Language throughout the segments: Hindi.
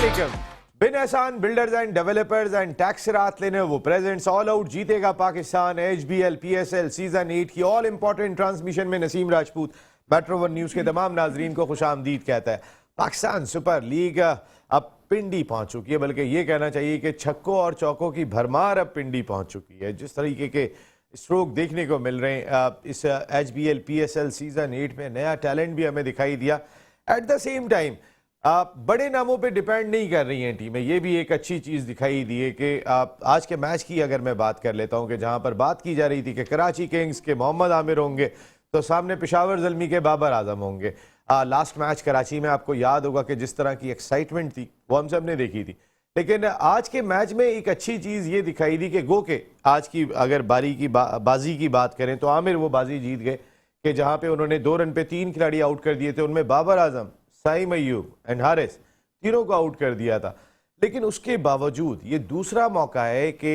अलैकुम। Bin Ehsan builders and developers and टैक्सरात लेनोवो प्रेजेंट्स ऑल आउट जीतेगा पाकिस्तान HBL PSL सीजन 8 की ऑल इंपॉर्टेंट ट्रांसमिशन में Naseem Rajput metro one news के तमाम नाजरीन को खुशामदीद कहता है। पाकिस्तान सुपर लीग अब पिंडी पहुंच चुकी है, बल्कि ये कहना चाहिए कि छक्कों और चौकों की भरमार अब पिंडी पहुंच चुकी है। जिस तरीके के स्ट्रोक देखने को मिल रहे हैं इस HBL PSL सीजन 8 में, नया टैलेंट भी हमें दिखाई दिया। एट द सेम टाइम बड़े नामों पे डिपेंड नहीं कर रही हैं टीमें, ये भी एक अच्छी चीज़ दिखाई दी है कि आज के मैच की अगर मैं बात कर लेता हूं कि जहां पर बात की जा रही थी कि कराची किंग्स के मोहम्मद आमिर होंगे तो सामने पेशावर ज़ल्मी के बाबर आजम होंगे। लास्ट मैच कराची में आपको याद होगा कि जिस तरह की एक्साइटमेंट थी वो हम सब ने देखी थी, लेकिन आज के मैच में एक अच्छी चीज़ ये दिखाई दी कि गो के आज की अगर बाजी की बात करें तो आमिर वो बाजी जीत गए कि जहां पे उन्होंने 2 रन पे 3 खिलाड़ी आउट कर दिए थे। उनमें बाबर आजम, साइम अय्यूब एंड हारिस तीनों को आउट कर दिया था। लेकिन उसके बावजूद ये दूसरा मौका है कि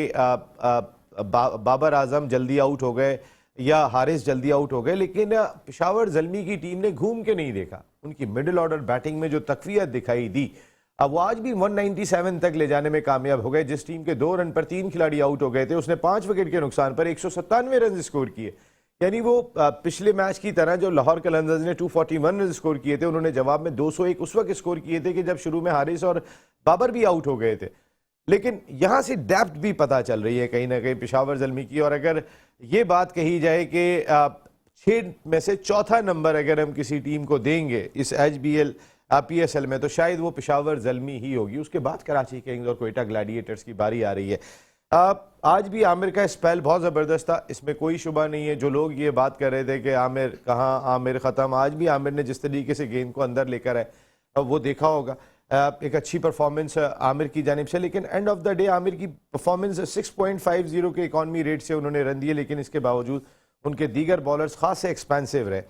बाबर आजम जल्दी आउट हो गए या हारिस जल्दी आउट हो गए, लेकिन पेशावर ज़ल्मी की टीम ने घूम के नहीं देखा। उनकी मिडिल ऑर्डर बैटिंग में जो तकवीयत दिखाई दी, अब वो आज भी 197 तक ले जाने में कामयाब हो गए। जिस टीम के 2 रन पर 3 खिलाड़ी आउट हो गए थे, उसने 5 विकेट के नुकसान पर 197 रन स्कोर किए। यानी वो पिछले मैच की तरह जो लाहौर कलंदर्स ने 241 रन स्कोर किए थे, उन्होंने जवाब में 201 उस वक्त स्कोर किए थे कि जब शुरू में हारिस और बाबर भी आउट हो गए थे। लेकिन यहां से डेप्थ भी पता चल रही है कहीं ना कहीं पेशावर ज़ल्मी की। और अगर ये बात कही जाए कि 6 में से चौथा नंबर अगर हम किसी टीम को देंगे इस HBL PSL में, तो शायद वो पेशावर ज़ल्मी ही होगी। उसके बाद कराची किंग्स और कोयटा ग्लैडिएटर्स की बारी आ रही है। आज भी आमिर का स्पेल बहुत ज़बरदस्त था, इसमें कोई शुबा नहीं है। जो लोग ये बात कर रहे थे कि आमिर कहाँ, आमिर ख़त्म, आज भी आमिर ने जिस तरीके से गेंद को अंदर लेकर आए वो देखा होगा। एक अच्छी परफॉर्मेंस आमिर की जानिब से, लेकिन and of the day Aamir की परफॉर्मेंस 6.50 के इकॉनमी रेट से उन्होंने रन दिए, लेकिन इसके बावजूद उनके दीगर बॉलर्स खास एक्सपेंसिव रहे,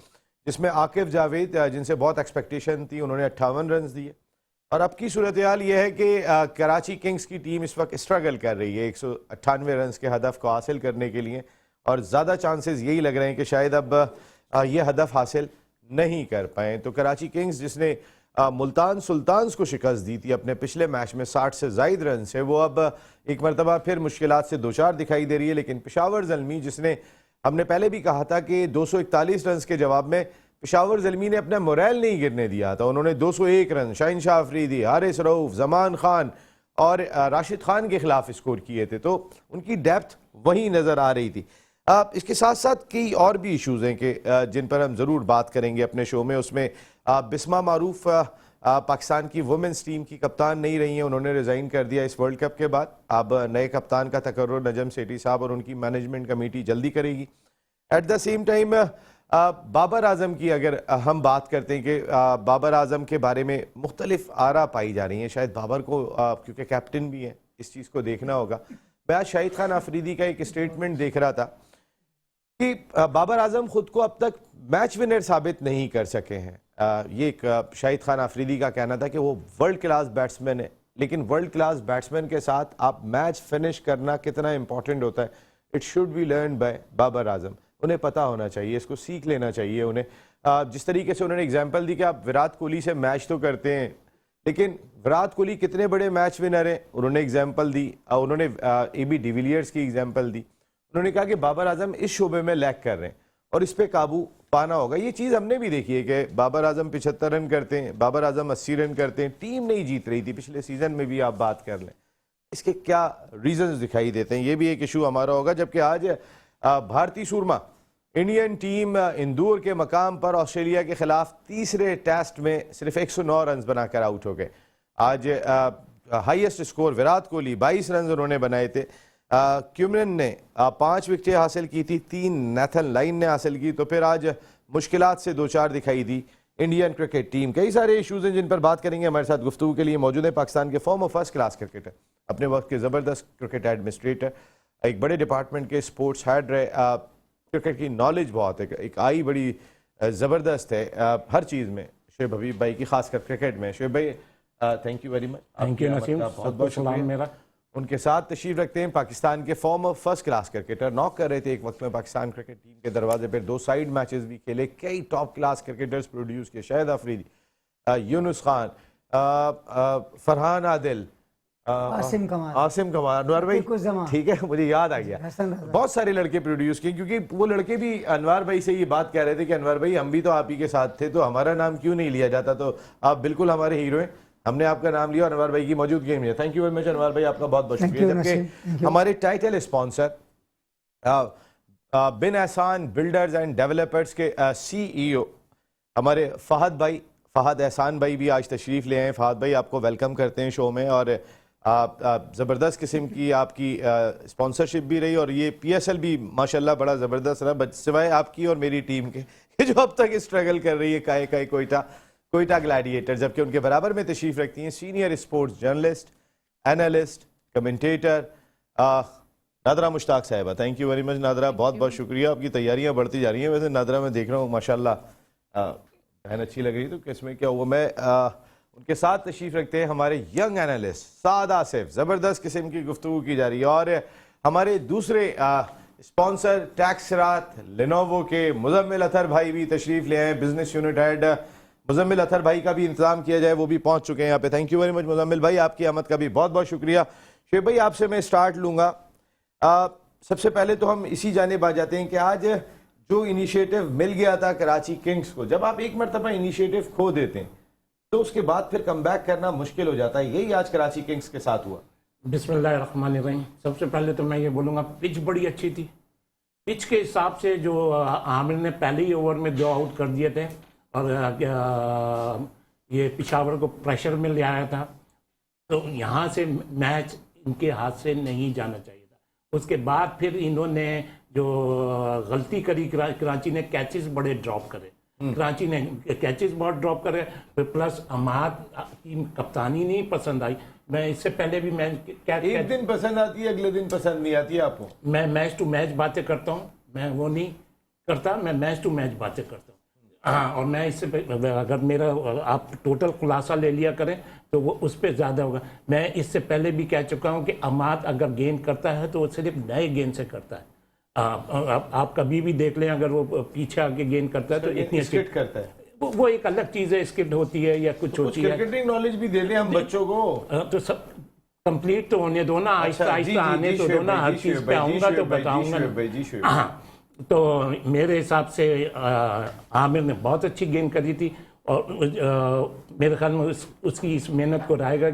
जिसमें आकिफ जावेद जिनसे बहुत एक्सपेक्टेशन थी, उन्होंने 58 रन दिए। और अब की सूरत हाल ये है कि कराची किंग्स की टीम इस वक्त स्ट्रगल कर रही है 198 रन के हदफ को हासिल करने के लिए, और ज़्यादा चांसेस यही लग रहे हैं कि शायद अब ये हदफ हासिल नहीं कर पाएँ। तो कराची किंग्स जिसने मुल्तान सुल्तान्स को शिकस्त दी थी अपने पिछले मैच में 60 से ज़ायद रन से, वो अब एक मरतबा फिर मुश्किलात से दो चार दिखाई दे रही है। लेकिन पेशावर ज़ल्मी जिसने, हमने पहले भी कहा था कि 241 रन के जवाब में पेशावर ज़ल्मी ने अपना मोरल नहीं गिरने दिया था। उन्होंने 201 रन शाहीन शाह अफरीदी, हारिस रऊफ, जमान खान और राशिद खान के खिलाफ स्कोर किए थे, तो उनकी डेप्थ वहीं नज़र आ रही थी। इसके साथ साथ कई और भी इशूज़ हैं कि जिन पर हम ज़रूर बात करेंगे अपने शो में। उसमें बिस्मा मारूफ पाकिस्तान की वुमेंस टीम की कप्तान नहीं रही हैं, उन्होंने रिज़ाइन कर दिया इस वर्ल्ड कप के बाद। अब नए कप्तान का तकर्रुर नजम सेठी साहब और उनकी मैनेजमेंट कमेटी जल्दी करेगी। At the same time Babar Azam की अगर हम बात करते हैं कि बाबर आजम के बारे में मुख्तलिफ आरा पाई जा रही हैं। शायद बाबर को क्योंकि कैप्टन भी हैं, इस चीज़ को देखना होगा। मैं आज शाहिद खान अफरीदी का एक स्टेटमेंट देख रहा था कि बाबर आजम खुद को अब तक मैच विनर साबित नहीं कर सके हैं। ये एक शाहिद खान अफरीदी का कहना था कि वो वर्ल्ड क्लास बैट्समैन है, लेकिन वर्ल्ड क्लास बैट्समैन के साथ आप मैच फिनिश करना कितना इंपॉर्टेंट होता है, it should be learn by Babar Azam. उन्हें पता होना चाहिए, इसको सीख लेना चाहिए उन्हें। जिस तरीके से उन्होंने एग्जांपल दी कि आप विराट कोहली से मैच तो करते हैं, लेकिन विराट कोहली कितने बड़े मैच विनर हैं, उन्होंने एग्जांपल दी। उन्होंने AB डिविलियर्स की एग्जांपल दी। उन्होंने कहा कि बाबर आजम इस शोबे में लैग कर रहे हैं और इस पर काबू पाना होगा। ये चीज़ हमने भी देखी है कि बाबर आजम 75 रन करते हैं, बाबर आजम 80 रन करते हैं, टीम नहीं जीत रही थी। पिछले सीजन में भी आप बात कर लें, इसके क्या रीजंस दिखाई देते हैं, ये भी एक इशू हमारा होगा। जबकि आज भारतीय सूरमा इंडियन टीम इंदौर के मकाम पर ऑस्ट्रेलिया के खिलाफ तीसरे टेस्ट में सिर्फ 109 रन बनाकर आउट हो गए। आज highest score Virat Kohli 22 run उन्होंने बनाए थे। क्यूमरन ने 5 विकेटें हासिल की थी, 3 नेथन लाइन ने हासिल की। तो फिर आज मुश्किलात से 2-4 दिखाई दी इंडियन क्रिकेट टीम। कई सारे इशूज़ हैं जिन पर बात करेंगे। हमारे साथ गुफ्तगू के लिए मौजूद है पाकिस्तान के फॉर्मर फर्स्ट क्लास क्रिकेटर, अपने वक्त के ज़बरदस्त क्रिकेट एडमिनिस्ट्रेटर, एक बड़े डिपार्टमेंट के स्पोर्ट्स हेड रहे, क्रिकेट की नॉलेज बहुत है, एक आई बड़ी ज़बरदस्त है हर चीज़ में। शुएब हबीब भाई की खासकर क्रिकेट में। शुएब भाई thank you very much. Thank you Naseem, बहुत बहुत शुक्रिया। मेरा उनके साथ तशरीफ रखते हैं पाकिस्तान के farmer first class cricketer, knock कर रहे थे एक वक्त में पाकिस्तान क्रिकेट टीम के दरवाजे पर, 2 साइड मैचेस भी खेले, कई टॉप क्लास क्रिकेटर्स प्रोड्यूस किए, शाहिद अफरीदी, यूनुस खान, फरहान आदिल, आसिम कमाल, अनवर भाई, कुछ जमा। ठीक है, मुझे याद आ गया। हसन रजा। बहुत सारे लड़के प्रोड्यूस किए, क्योंकि वो लड़के भी अनवर भाई से ये बात कह रहे थे कि अनवर भाई हम भी तो आप ही के साथ थे, तो हमारा नाम क्यों नहीं लिया जाता। तो आप बिल्कुल हमारे हीरो हैं, हमने आपका नाम लिया अनवर भाई की मौजूदगी में। Thank you very much Anwar भाई, आपका बहुत बहुत Thank शुक्रिया। you, नसीम। जबकि हमारे title sponsor bin Ehsan builders and developers के CEO हमारे फहद एहसान भाई भी आज तशरीफ़ ले आए। फहद भाई, आपको वेलकम करते हैं शो में, और आप ज़बरदस्त किस्म की आपकी स्पॉन्सरशिप भी रही, और ये PSL भी माशाल्लाह बड़ा ज़बरदस्त रहा, सिवाय आपकी और मेरी टीम के जो अब तक स्ट्रगल कर रही है काए कोयटा ग्लैडिएटर। जबकि उनके बराबर में तशरीफ़ रखती हैं senior sports journalist, analyst, commentator Nadra Mushtaq साहिबा। Thank you very much Nadra, बहुत बहुत शुक्रिया। आपकी तैयारियां बढ़ती जा रही हैं। वैसे नादरा मैं देख रहा हूँ माशाल्लाह बहन अच्छी लग रही, तो किसमें क्या हुआ। मैं उनके साथ तशरीफ़ रखते हैं हमारे यंग एनालिस्ट साद आसिफ। ज़बरदस्त किस्म की गुफ्तगू की जा रही है। और हमारे दूसरे स्पॉन्सर टैक्स रात लेनोवो के मुजम्मिल अतर भाई भी तशरीफ़ ले आए, बिजनेस यूनिट हेड मुजम्मिल अतर भाई का भी इंतजाम किया जाए, वो भी पहुंच चुके हैं यहाँ पे। Thank you very much Muzammil भाई, आपकी आमद का भी बहुत बहुत शुक्रिया। शेख भाई, आपसे मैं स्टार्ट लूँगा। सबसे पहले तो हम इसी जानिब आ जाते हैं कि आज जो इनिशिएटिव मिल गया था कराची किंग्स को, जब आप एक मरतबा इनिशिएटिव खो देते हैं तो उसके बाद फिर कमबैक करना मुश्किल हो जाता है। यही आज कराची किंग्स के साथ हुआ। बिस्मिल्लाहिर्रहमानिर्रहीम। सबसे पहले तो मैं ये बोलूँगा, पिच बड़ी अच्छी थी। पिच के हिसाब से जो आमिर ने पहले ही ओवर में 2 आउट कर दिए थे, और ये पिशावर को प्रेशर में ले आया था, तो यहाँ से मैच इनके हाथ से नहीं जाना चाहिए था। उसके बाद फिर इन्होंने जो गलती करी, कराची ने कैचेस बड़े ड्रॉप करे, कराची ने कैचेस बहुत ड्रॉप करे, प्लस अमाद की कप्तानी नहीं पसंद आई। मैं इससे पहले भी मैं एक दिन पसंद आती है, अगले दिन पसंद नहीं आती है आपको। मैं मैच टू मैच बातें करता हूँ, मैं वो नहीं करता, मैं मैच टू मैच बातें करता हूँ। हाँ, और मैं इससे अगर मेरा आप टोटल खुलासा ले लिया करें तो वो उस पर ज़्यादा होगा। मैं इससे पहले भी कह चुका हूँ कि अमाद अगर गेंद करता है तो वो सिर्फ नए गेंद से करता है। आप कभी भी देख लें, अगर वो पीछे आके गेंद करता है तो इतनी स्किट करता है, वो एक अलग चीज़ है, स्किट होती है या कुछ होती है। क्रिकेटिंग नॉलेज भी दे दें हम बच्चों को, तो सब कंप्लीट तो होने दो ना, आहिस्ता आहिस्ता आने तो दो ना, हर चीज़ पे आऊँगा तो बताऊँगा। हाँ, तो मेरे हिसाब से आमिर ने बहुत अच्छी गेंद करी थी, और मेरे ख्याल में उसकी इस मेहनत को रहेगा।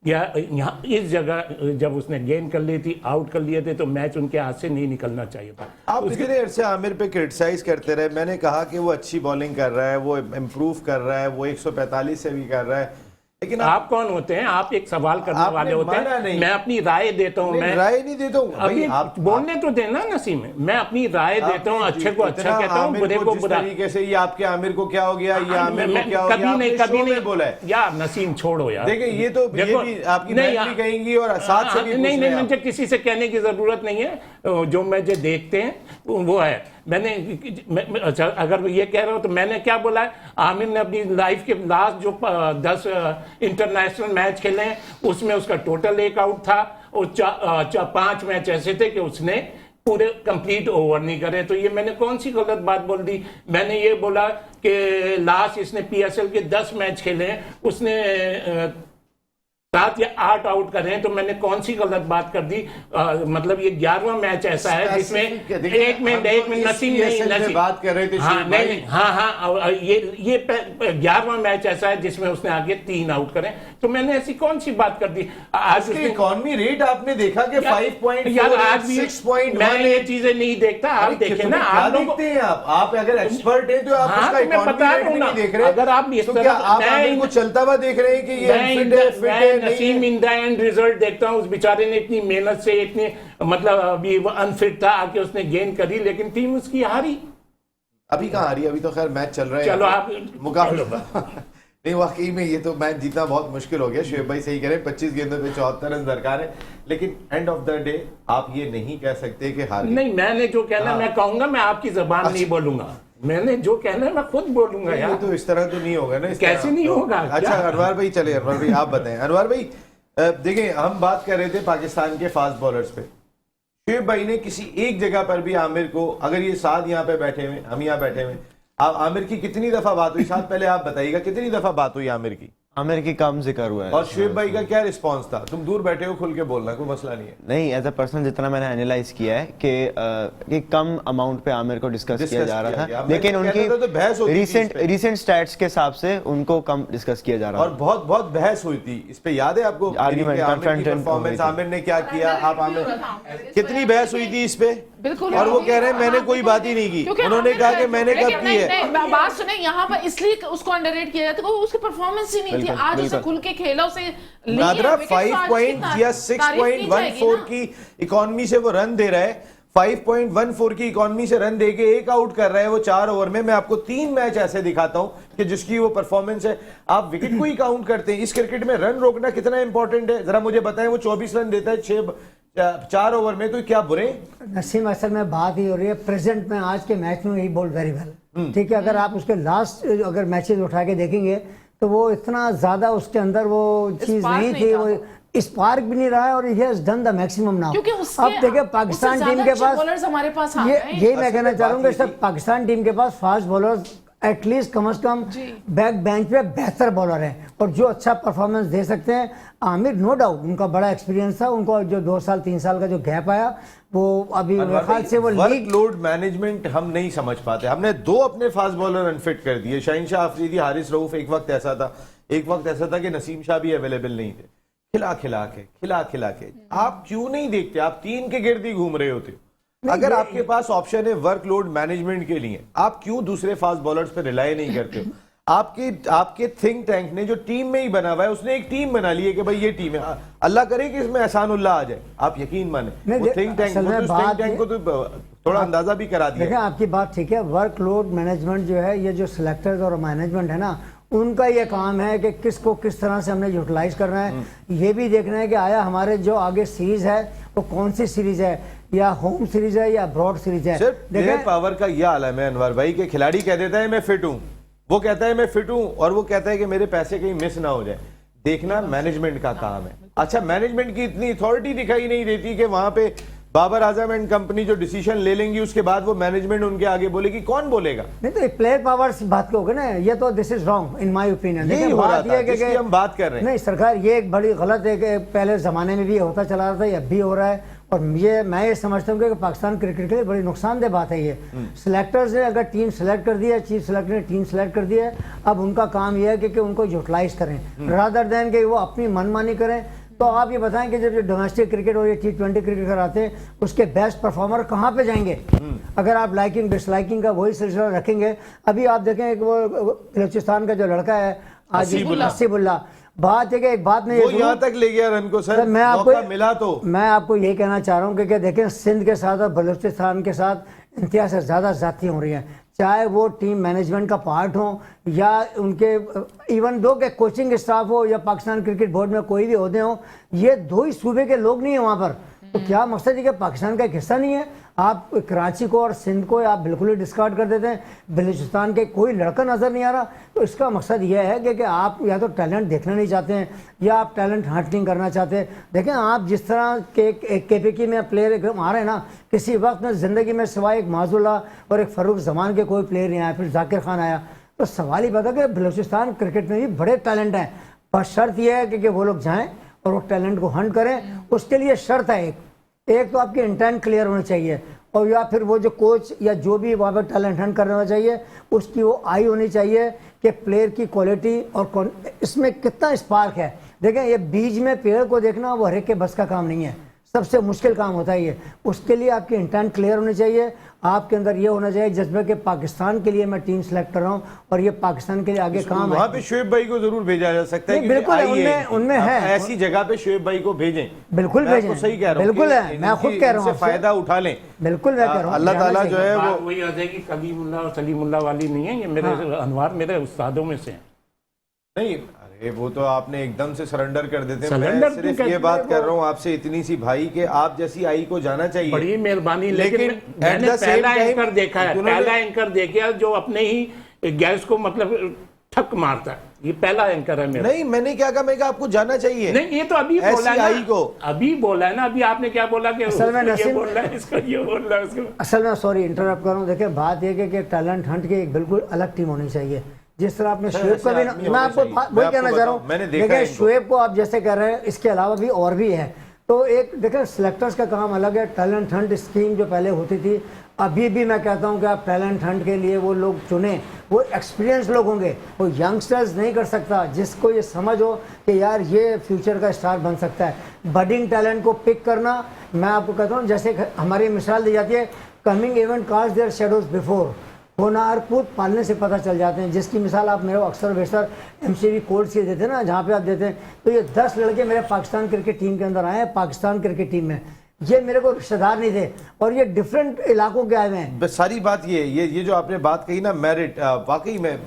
या यहाँ इस जगह जब उसने गेंद कर ली थी, आउट कर लिए थे, तो मैच उनके हाथ से नहीं निकलना चाहिए था। आप इतने अरसे आमिर पे क्रिटिसाइज करते रहे, मैंने कहा कि वो अच्छी बॉलिंग कर रहा है, वो इम्प्रूव कर रहा है, वो 145 से भी कर रहा है, लेकिन आप कौन होते हैं? आप एक सवाल करने वाले होते हैं। मैं अपनी राय देता हूँ, मैं राय नहीं देता हूँ, अभी आप बोलने तो देना नसीम। मैं अपनी राय देता हूँ, अच्छे को अच्छा कहता हूँ, बुरे को बुरा। तरीके से ये आपके आमिर को क्या हो गया, ये आमिर को क्या हो गया, कभी नहीं बोला है यार नसीम, छोड़ो यार। देखिए ये तो भी आपकी बहन भी कहेंगी और साथ से भी नहीं, मुझे किसी से कहने की जरूरत नहीं है। जो मुझे देखते हैं वो है। अच्छा, अगर ये कह रहे हो तो मैंने क्या बोला है? आमिर ने अपनी लाइफ के लास्ट जो 10 इंटरनेशनल मैच खेले हैं उसमें उसका टोटल 1 आउट था, और 5 मैच ऐसे थे कि उसने पूरे कंप्लीट ओवर नहीं करे। तो ये मैंने कौन सी गलत बात बोल दी? मैंने ये बोला कि लास्ट इसने PSL के 10 मैच खेले हैं, उसने 7 या 8 आउट कर रहे हैं, तो मैंने कौन सी गलत बात कर दी? मतलब ये 11वां मैच ऐसा है जिसमें एक मिनट नसीम नहीं बात कर रहे थे। हाँ, ये 11वां मैच ऐसा है जिसमें उसने आगे 3 आउट करे, तो मैंने ऐसी कौन सी बात कर दी? आज इकॉनमी रेट आपने देखा कि 5.4 यार, आज भी 6.1 मैं ये चीजें नहीं देखता। आप देखें ना, आप देखते हैं, आप अगर एक्सपर्ट हैं तो आप उसका इकॉनमी रेट नहीं देख रहे। अगर आप इस तरह चलता हुआ देख रहे हैं कि ये Naseem in the end result देखता हूँ। उस बेचारे ने इतनी मेहनत से, इतनी मतलब अभी वो अनफिट था, आके उसने गेंद करी, लेकिन टीम उसकी हारी। अभी कहाँ हारी? अभी तो खैर मैच चल रहा है। चलो आप मुकाबला नहीं, वाकई में ये तो मैच जीतना बहुत मुश्किल हो गया। शुएब भाई सही कह रहे हैं, 25 गेंदों पे 74 रन दरकार है, लेकिन एंड ऑफ द डे आप ये नहीं कह सकते कि हार। नहीं, मैंने जो कहना मैं कहूंगा, मैं आपकी जबान नहीं बोलूंगा। मैंने जो कहना है मैं खुद बोलूंगा यार। तो इस तरह तो नहीं होगा ना, कैसे नहीं होगा? अच्छा अनवर भाई, चले अनवर भाई आप बताएं। अनवर भाई देखिए, हम बात कर रहे थे पाकिस्तान के फास्ट बॉलर्स पे। शुएब भाई ने किसी एक जगह पर भी आमिर को, अगर ये साथ यहाँ पे बैठे हुए, हम यहाँ बैठे हुए, आमिर की कितनी दफा बात हुई? साथ पहले आप बताइएगा कितनी दफा बात हुई आमिर की? आमिर की कम जिक्र हुआ है। और शुएब भाई का क्या रिस्पांस था? तुम दूर बैठे हो, खुल के बोलना, कोई मसला नहीं है। नहीं, एज अ पर्सन जितना मैंने एनालाइज किया है कि कम अमाउंट पे आमिर को डिस्कस किया जा रहा था, लेकिन उनकी रीसेंट स्टैट्स के हिसाब से उनको कम डिस्कस किया जा रहा था और बहुत बहुत बहस हुई थी इस पे, याद है आपको? आर्गुमेंट, परफॉर्मेंस, आमिर ने क्या किया, आप आमिर, कितनी बहस हुई थी इस पे। बिल्कुल। और वो कह रहे हैं मैंने कोई बात ही नहीं की, उन्होंने कहा कि मैंने कब की है। बात सुने, यहाँ पर इसलिए उसको अंडररेट किया जाता है, उसकी परफॉर्मेंस ही नहीं थी। आज उसे खुल के खेला, उसे नादरा 5 पॉइंट या 6.14 की इकोनॉमी से वो रन दे रहा है, 5.14 की इकोनॉमी से रन देके एक आउट कर रहा है वो 4 ओवर में। मैं आपको 3 मैच ऐसे दिखाता हूं कि जिसकी वो परफॉर्मेंस है। आप विकेट को ही काउंट करते हैं। इस क्रिकेट में रन रोकना कितना इंपॉर्टेंट है, जरा मुझे बताएं। वो 24 रन देता है 4 ओवर में, तो क्या बुरे? नसीम, असल में बात ही हो रही है प्रेजेंट में, आज के मैच में ही बोल्ड वेरी वेल, ठीक है। अगर आप उसके लास्ट अगर मैचेस उठा के देखेंगे तो वो इतना ज्यादा उसके अंदर वो चीज नहीं थी, वो स्पार्क भी नहीं रहा है और he has done the maximum now. अब देखिए पाकिस्तान टीम के पास बॉलर्स हमारे पास ये मैं कहना चाह रहा हूँ कि पाकिस्तान टीम के पास फास्ट बॉलर्स एटलीस्ट कम से कम बैक बेंच पे बेहतर बॉलर हैं और जो अच्छा परफॉर्मेंस दे सकते हैं। आमिर नो डाउट उनका बड़ा एक्सपीरियंस था, उनको जो 2 साल 3 साल का जो गैप आया वो अभी मेरे ख्याल से वो लीग लोड मैनेजमेंट हम नहीं समझ पाते। हमने 2 अपने फास्ट बॉलर अनफिट कर दिए, शाहीन शाह अफरीदी, हारिस रऊफ। एक वक्त ऐसा था कि नसीम शाह भी अवेलेबल नहीं थे। खिला खिला के आप क्यों नहीं देखते? आप 3 के गिर्द ही घूम रहे होते हो। अगर आपके पास ऑप्शन है वर्कलोड मैनेजमेंट के लिए, आप क्यों दूसरे फास्ट बॉलर्स पे रिलाई नहीं करते हो? आपके थिंक टैंक ने जो टीम में ही बना हुआ है, उसने एक टीम बना ली है कि भाई ये टीम है, अल्लाह करे कि इसमें एहसानुल्लाह आ जाए। आप यकीन माने वो थिंक टैंक को तो थोड़ा अंदाजा भी करा दिया। देखिए आपकी बात ठीक है, वर्कलोड मैनेजमेंट जो है, ये जो सिलेक्टर्स और मैनेजमेंट है ना, उनका ये काम है कि किसको किस तरह से हमने यूटिलाइज करना है। ये भी देखना है कि आया हमारे जो आगे सीरीज है वो कौन सी सीरीज है, या होम सीरीज है या ब्रॉड सीरीज है। देखिए पावर का यह आलम है अनवर भाई के खिलाड़ी कह देता है मैं फिट हूं, वो कहता है मैं फिट हूं, और वो कहता है कि मेरे पैसे कहीं मिस ना हो जाए। देखना मैनेजमेंट का काम है। अच्छा, मैनेजमेंट की इतनी अथॉरिटी दिखाई नहीं देती कि वहां पे बाबर आजम एंड कंपनी जो डिसीजन ले लेंगी उसके बाद वो मैनेजमेंट उनके आगे बोलेगी। कौन बोलेगा? नहीं तो प्लेयर पावर बात करोगे ना, ये तो this is wrong in my opinion. यही हो रहा था जिसकी हम बात कर रहे हैं। नहीं सरकार, ये एक बड़ी गलत है कि पहले जमाने में भी होता चला रहा था, अब भी हो रहा है। और मैं ये समझता हूँ कि पाकिस्तान क्रिकेट के लिए बड़ी नुकसानदेह बात है ये। सिलेक्टर्स ने अगर टीम सेलेक्ट कर दी है, चीफ सेलेक्टर ने टीम सेलेक्ट कर दी है, अब उनका काम यह है कि उनको यूटिलाइज करें रादर देन कि वो अपनी मनमानी करें। तो आप ये बताएं कि जब ये डोमेस्टिक क्रिकेट और ये T20 क्रिकेट कराते हैं, उसके बेस्ट परफॉर्मर कहाँ पे जाएंगे? अगर आप लाइकिंग डिसलाइकिंग का वही सिलसिला रखेंगे। अभी आप देखें कि वो बलूचिस्तान का जो लड़का है आज हसीबुल्ला, बात है कि एक बात नहीं, वो यहाँ तक ले गया रन को सर, मैं आपको मिला तो मैं आपको यही कहना चाह रहा हूँ कि देखें सिंध के साथ और बलूचिस्तान के साथ इंतहा से ज़्यादा ज़्यादतियाँ हो रही हैं, चाहे वो टीम मैनेजमेंट का पार्ट हो या उनके इवन दो के कोचिंग स्टाफ हो या पाकिस्तान क्रिकेट बोर्ड में कोई भी ओहदे हो। ये 2 ही सूबे के लोग नहीं है वहाँ पर, तो क्या मकसद है कि पाकिस्तान का एक हिस्सा नहीं है? आप कराची को और सिंध को आप बिल्कुल ही डिस्कार्ड कर देते हैं, बलूचिस्तान के कोई लड़का नज़र नहीं आ रहा। तो इसका मकसद यह है कि आप या तो टैलेंट देखना नहीं चाहते हैं या आप टैलेंट हंटिंग करना चाहते हैं। देखें आप जिस तरह के KPK में प्लेयर एकदम आ रहे हैं ना, किसी वक्त में ज़िंदगी में सिवाय एक माजुल्ला और एक फ़रूक जमान के कोई प्लेयर नहीं आया, फिर जाकिर खान आया। तो सवाल ही बता कि बलूचिस्तान क्रिकेट में भी बड़े टैलेंट हैं, बस शर्त यह है कि वो लोग जाएँ और वो टैलेंट को हंट करें। उसके लिए शर्त है एक तो आपकी इंटेंट क्लियर होनी चाहिए, और या फिर वो जो कोच या जो भी वहाँ पर टैलेंट हंट करना चाहिए उसकी वो आई होनी चाहिए कि प्लेयर की क्वालिटी और इसमें कितना स्पार्क है। देखें ये बीज में पेड़ को देखना वो हर एक के बस का काम नहीं है, सबसे मुश्किल काम होता है ये। उसके लिए आपकी इंटेंट क्लियर होनी चाहिए, आपके अंदर ये होना चाहिए जज्बे कि पाकिस्तान के लिए मैं टीम सेलेक्ट कर रहा हूँ और ये पाकिस्तान के लिए आगे काम वहाँ पे शुएब भाई को जरूर भेजा जा सकता है। बिल्कुल उनमें है, ऐसी जगह पे शुएब भाई को भेजें, बिल्कुल भेजें, सही कह रहा हूँ, बिल्कुल है, मैं खुद कह रहा हूँ, फायदा उठा लें। बिल्कुल मैं कह रहा हूँ अल्लाह ताला जो है वो वही है कि कलीमुल्लाह और सलीमुल्लाह वाली नहीं है ये, मेरे अनवार मेरे उस्तादों में से नहीं। अरे वो तो आपने एकदम से सरेंडर कर देते हैं। मैं सिर्फ ये बात कर रहा हूँ आपसे इतनी सी भाई के आप जैसी आई को जाना चाहिए, बड़ी मेहरबानी। लेकिन मैंने पहला एंकर देखा है, पहला एंकर देखा जो अपने ही गैस को मतलब ठक मारता है, ये पहला एंकर है मेरा। नहीं मैंने क्या कहा, मैं आपको जाना चाहिए। नहीं ये तो अभी बोला है आई को, अभी बोला है ना, अभी आपने क्या बोला कि असल में ये बोल रहा है, इसको ये बोल रहा है, उसको। असल में सॉरी इंटरप्ट कर रहा हूँ। देखिए बात यह कि टैलेंट हंट की एक बिल्कुल अलग टीम होनी चाहिए, जिस तरह आपने सर, शोएब ऐसे को भी आदमी मैं होने आपको चाहिए। वही मैं कहना आपको चाह रहा बताऊं, मैंने हूँ। देखा देखिए है इनको। शोएब को आप जैसे कह रहे हैं, इसके अलावा भी और भी है। तो एक देखिए सिलेक्टर्स का काम अलग है। टैलेंट हंट स्कीम जो पहले होती थी, अभी भी मैं कहता हूँ कि आप टैलेंट हंट के लिए वो लोग चुने, वो एक्सपीरियंस लोग होंगे, वो यंगस्टर्स नहीं कर सकता। जिसको ये समझ हो कि यार ये फ्यूचर का स्टार बन सकता है, बडिंग टैलेंट को पिक करना। मैं आपको कहता हूँ, जैसे हमारी मिसाल दी जाती है, coming event cast their shadows before, होनहार कूद पालने से पता चल जाते हैं। जिसकी मिसाल आप मेरे को अक्सर बेशतर MCV कोर्स के देते हैं ना, जहाँ पे आप देते हैं, तो ये 10 लड़के मेरे पाकिस्तान क्रिकेट टीम के अंदर आए हैं, पाकिस्तान क्रिकेट टीम में। ये मेरे को रिश्तेदार नहीं थे और ये डिफरेंट इलाकों के आए हुए हैं। बस सारी बात ये जो आपने बात कही ना, मेरिट, वाकई में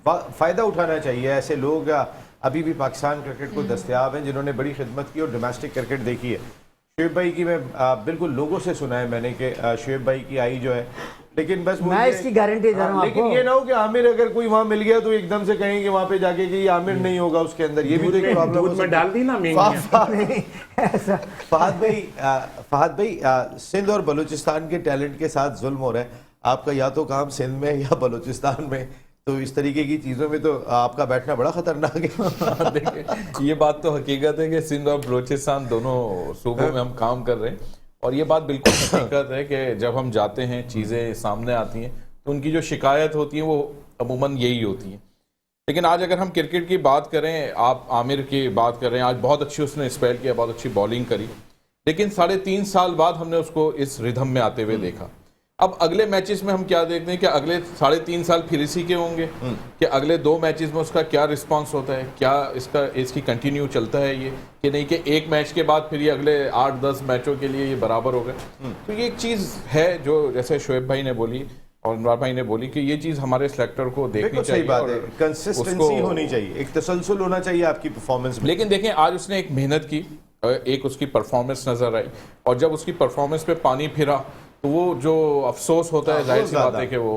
फ़ायदा उठाना चाहिए। ऐसे लोग अभी भी पाकिस्तान क्रिकेट को दस्तयाब हैं जिन्होंने बड़ी खिदमत की और डोमेस्टिक क्रिकेट देखी है। शोएब भाई की मैं बिल्कुल लोगों से सुना है मैंने कि शोएब भाई की आई जो है, लेकिन बस मैं इसकी गारंटी दे रहा हूँ लेकिन आपको। ये ना हो कि आमिर अगर कोई वहां मिल गया तो एकदम से कहेंगे वहां पे जाके कि ये आमिर नहीं होगा उसके अंदर, ये भी तो एक प्रॉब्लम दूध में डाल दी ना मेंढक। नहीं ऐसा फहद भाई, सिंध और बलूचिस्तान के टैलेंट के साथ जुल्म हो रहा है। आपका या तो काम सिंध में या बलूचिस्तान में, तो इस तरीके की चीज़ों में तो आपका बैठना बड़ा खतरनाक है। देखिए ये बात तो हकीकत है कि सिंध और बलूचिस्तान दोनों सूबों में हम काम कर रहे हैं, और ये बात बिल्कुल हकीकत है कि जब हम जाते हैं चीज़ें सामने आती हैं तो उनकी जो शिकायत होती है वो अमूमन यही होती है। लेकिन आज अगर हम क्रिकेट की बात करें, आप आमिर की बात करें, आज बहुत अच्छी उसने स्पेल किया, बहुत अच्छी बॉलिंग करी, लेकिन 3.5 साल बाद हमने उसको इस रिदम में आते हुए देखा। अब अगले मैचेस में हम क्या देखते हैं कि अगले 3.5 साल फिर इसी के होंगे कि अगले 2 मैचेस में उसका क्या रिस्पांस होता है, क्या इसकी कंटिन्यू चलता है ये, कि नहीं कि एक मैच के बाद फिर ये अगले 8-10 मैचों के लिए ये बराबर हो गए। तो ये एक चीज़ है जो जैसे शोएब भाई ने बोली और इमरान भाई ने बोली कि ये चीज़ हमारे सिलेक्टर को देखनी चाहिए। सही बात है, कंसिस्टेंसी होनी चाहिए, एक तसलसल होना चाहिए आपकी परफॉर्मेंस में। लेकिन देखें आज उसने एक मेहनत की, एक उसकी परफॉर्मेंस नजर आई, और जब उसकी परफॉर्मेंस पे पानी फिरा तो वो जो अफसोस होता है, जाहिर सी बात है कि वो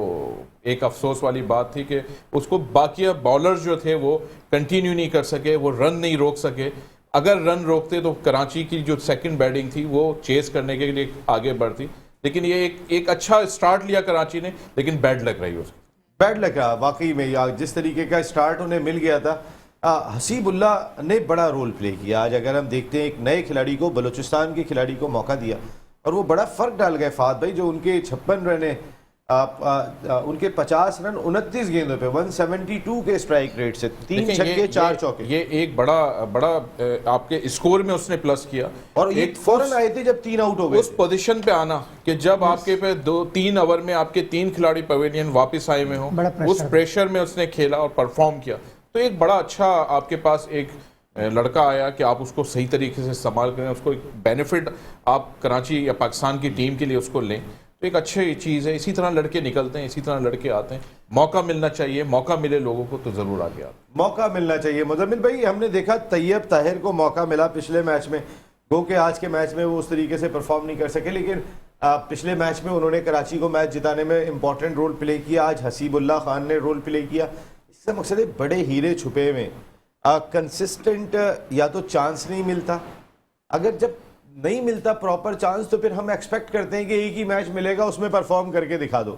एक अफसोस वाली बात थी कि उसको बाकी बॉलर्स जो थे वो कंटिन्यू नहीं कर सके, वो रन नहीं रोक सके। अगर रन रोकते तो कराची की जो सेकंड बैटिंग थी वो चेस करने के लिए आगे बढ़ती, लेकिन ये एक अच्छा स्टार्ट लिया कराची ने, लेकिन बैड लग रही उसकी। बैड लग रहा वाकई में, या जिस तरीके का स्टार्ट उन्हें मिल गया था। हसीबुल्लाह ने बड़ा रोल प्ले किया। आज अगर हम देखते हैं एक नए खिलाड़ी को, बलूचिस्तान के खिलाड़ी को मौका दिया और वो बड़ा फर्क डाल गए फहद भाई। जो उनके 56 रन है, उनके 50 रन 29 गेंदों पे 172 के स्ट्राइक रेट से, 3 छक्के 4 चौके। ये एक बड़ा आपके स्कोर में उसने प्लस किया, और ये फौरन आए थे जब 3 आउट हो गए। उस पोजीशन पे आना कि जब आपके पे 2-3 ओवर में आपके 3 खिलाड़ी पवेलियन वापस आए हुए हों, उस प्रेशर में उसने खेला और परफॉर्म किया। तो एक बड़ा अच्छा आपके पास एक लड़का आया कि आप उसको सही तरीके से इस्तेमाल करें, उसको एक बेनिफिट आप कराची या पाकिस्तान की टीम के लिए उसको लें, तो एक अच्छी चीज़ है। इसी तरह लड़के निकलते हैं, इसी तरह लड़के आते हैं। मौका मिलना चाहिए, मौका मिले लोगों को तो ज़रूर आगे आते। मौका मिलना चाहिए। मुज़म्मिल भाई, हमने देखा तैयब ताहिर को मौका मिला पिछले मैच में, गो के आज के मैच में वो उस तरीके से परफॉर्म नहीं कर सके, लेकिन पिछले मैच में उन्होंने कराची को मैच जिताने में इंपॉर्टेंट रोल प्ले किया। आज हसीबुल्लाह खान ने रोल प्ले किया। इसका मकसद है बड़े हीरे छुपे में कंसिस्टेंट या तो चांस नहीं मिलता। अगर जब नहीं मिलता प्रॉपर चांस तो फिर हम एक्सपेक्ट करते हैं कि एक ही मैच मिलेगा उसमें परफॉर्म करके दिखा दो।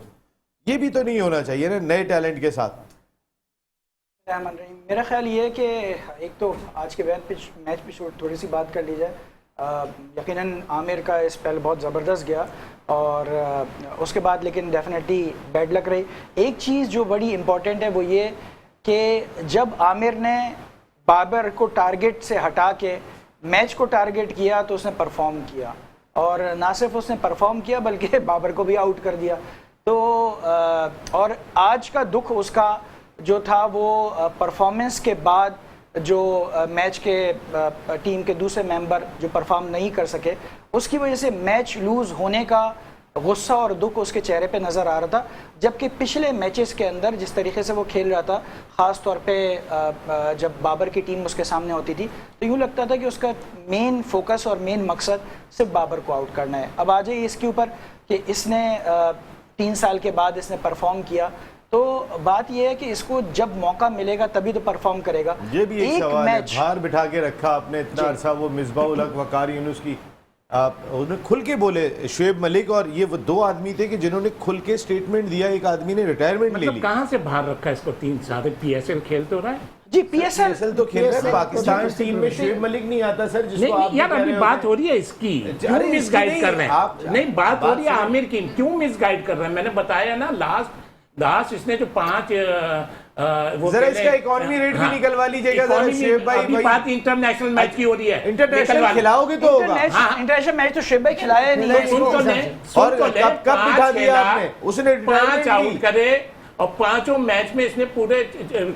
ये भी तो नहीं होना चाहिए ना नए टैलेंट के साथ। मेरा ख्याल ये है कि एक तो आज के मैच पे थोड़ी सी बात कर ली जाए। यकीनन आमिर का स्पेल बहुत ज़बरदस्त गया और उसके बाद लेकिन डेफिनेटली बैड लक रही। एक चीज़ जो बड़ी इम्पॉर्टेंट है वो ये कि जब आमिर ने बाबर को टारगेट से हटा के मैच को टारगेट किया तो उसने परफॉर्म किया, और ना सिर्फ उसने परफॉर्म किया बल्कि बाबर को भी आउट कर दिया। तो और आज का दुख उसका जो था वो परफॉर्मेंस के बाद जो मैच के टीम के दूसरे मेंबर जो परफॉर्म नहीं कर सके, उसकी वजह से मैच लूज़ होने का गुस्सा और दुख उसके चेहरे पे नज़र आ रहा था। जबकि पिछले मैचेस के अंदर जिस तरीके से वो खेल रहा था, ख़ास तौर पे जब बाबर की टीम उसके सामने होती थी तो यूँ लगता था कि उसका मेन फोकस और मेन मकसद सिर्फ बाबर को आउट करना है। अब आ जाइए इसके ऊपर कि इसने 3 साल के बाद इसने परफॉर्म किया, तो बात यह है कि इसको जब मौका मिलेगा तभी तो परफॉर्म करेगा। ये भी एक सवाल है, बाहर बिठा के रखा आपने इतना अरसा, वो मिसबाह उल हक वकार यूनुस की उन्होंने खुल के बोले शुएब मलिक, और ये वो दो आदमी थे कि जिन्होंने खुल के स्टेटमेंट दिया। एक आदमी ने रिटायरमेंट ले मतलब ली। कहाँ से बाहर रखा है इसको 3 साल? PSL खेल तो रहा है। जी पीएसएल PSL तो खेल रहा है, पाकिस्तान टीम में शुएब मलिक नहीं आता सर, जिसको आप नहीं यार, कह अभी रहे बात होते हो रही है इसकी, क्यों अरे इसकी मिसगाइड नहीं, कर रहे हैं आप- नहीं, बात हो बात रही है सुनिए। आमिर की, क्यों मिसगाइड कर रहे हैं? मैंने बताया ना, लास्ट इसने जो 5 वो जरा कहते इसका हैं- इकोनॉमी रेट भी हाँ, निकलवा लीजिएगा जरा इकोनॉमी शुएब भाई। अभी बात इंटरनेशनल मैच की हो रही है, इंटरनेशनल निकलवा- खिलाओगे तो होगा। इंटरनेशनल मैच तो शुएब भाई खिलाया नहीं है सुन तो ले, और सुन तो ले, कब 5 बिठा दिया खेला, आपने? उसने 5 रिटायरमेंट आउट ली। करे और 5 मैच में इसने पूरे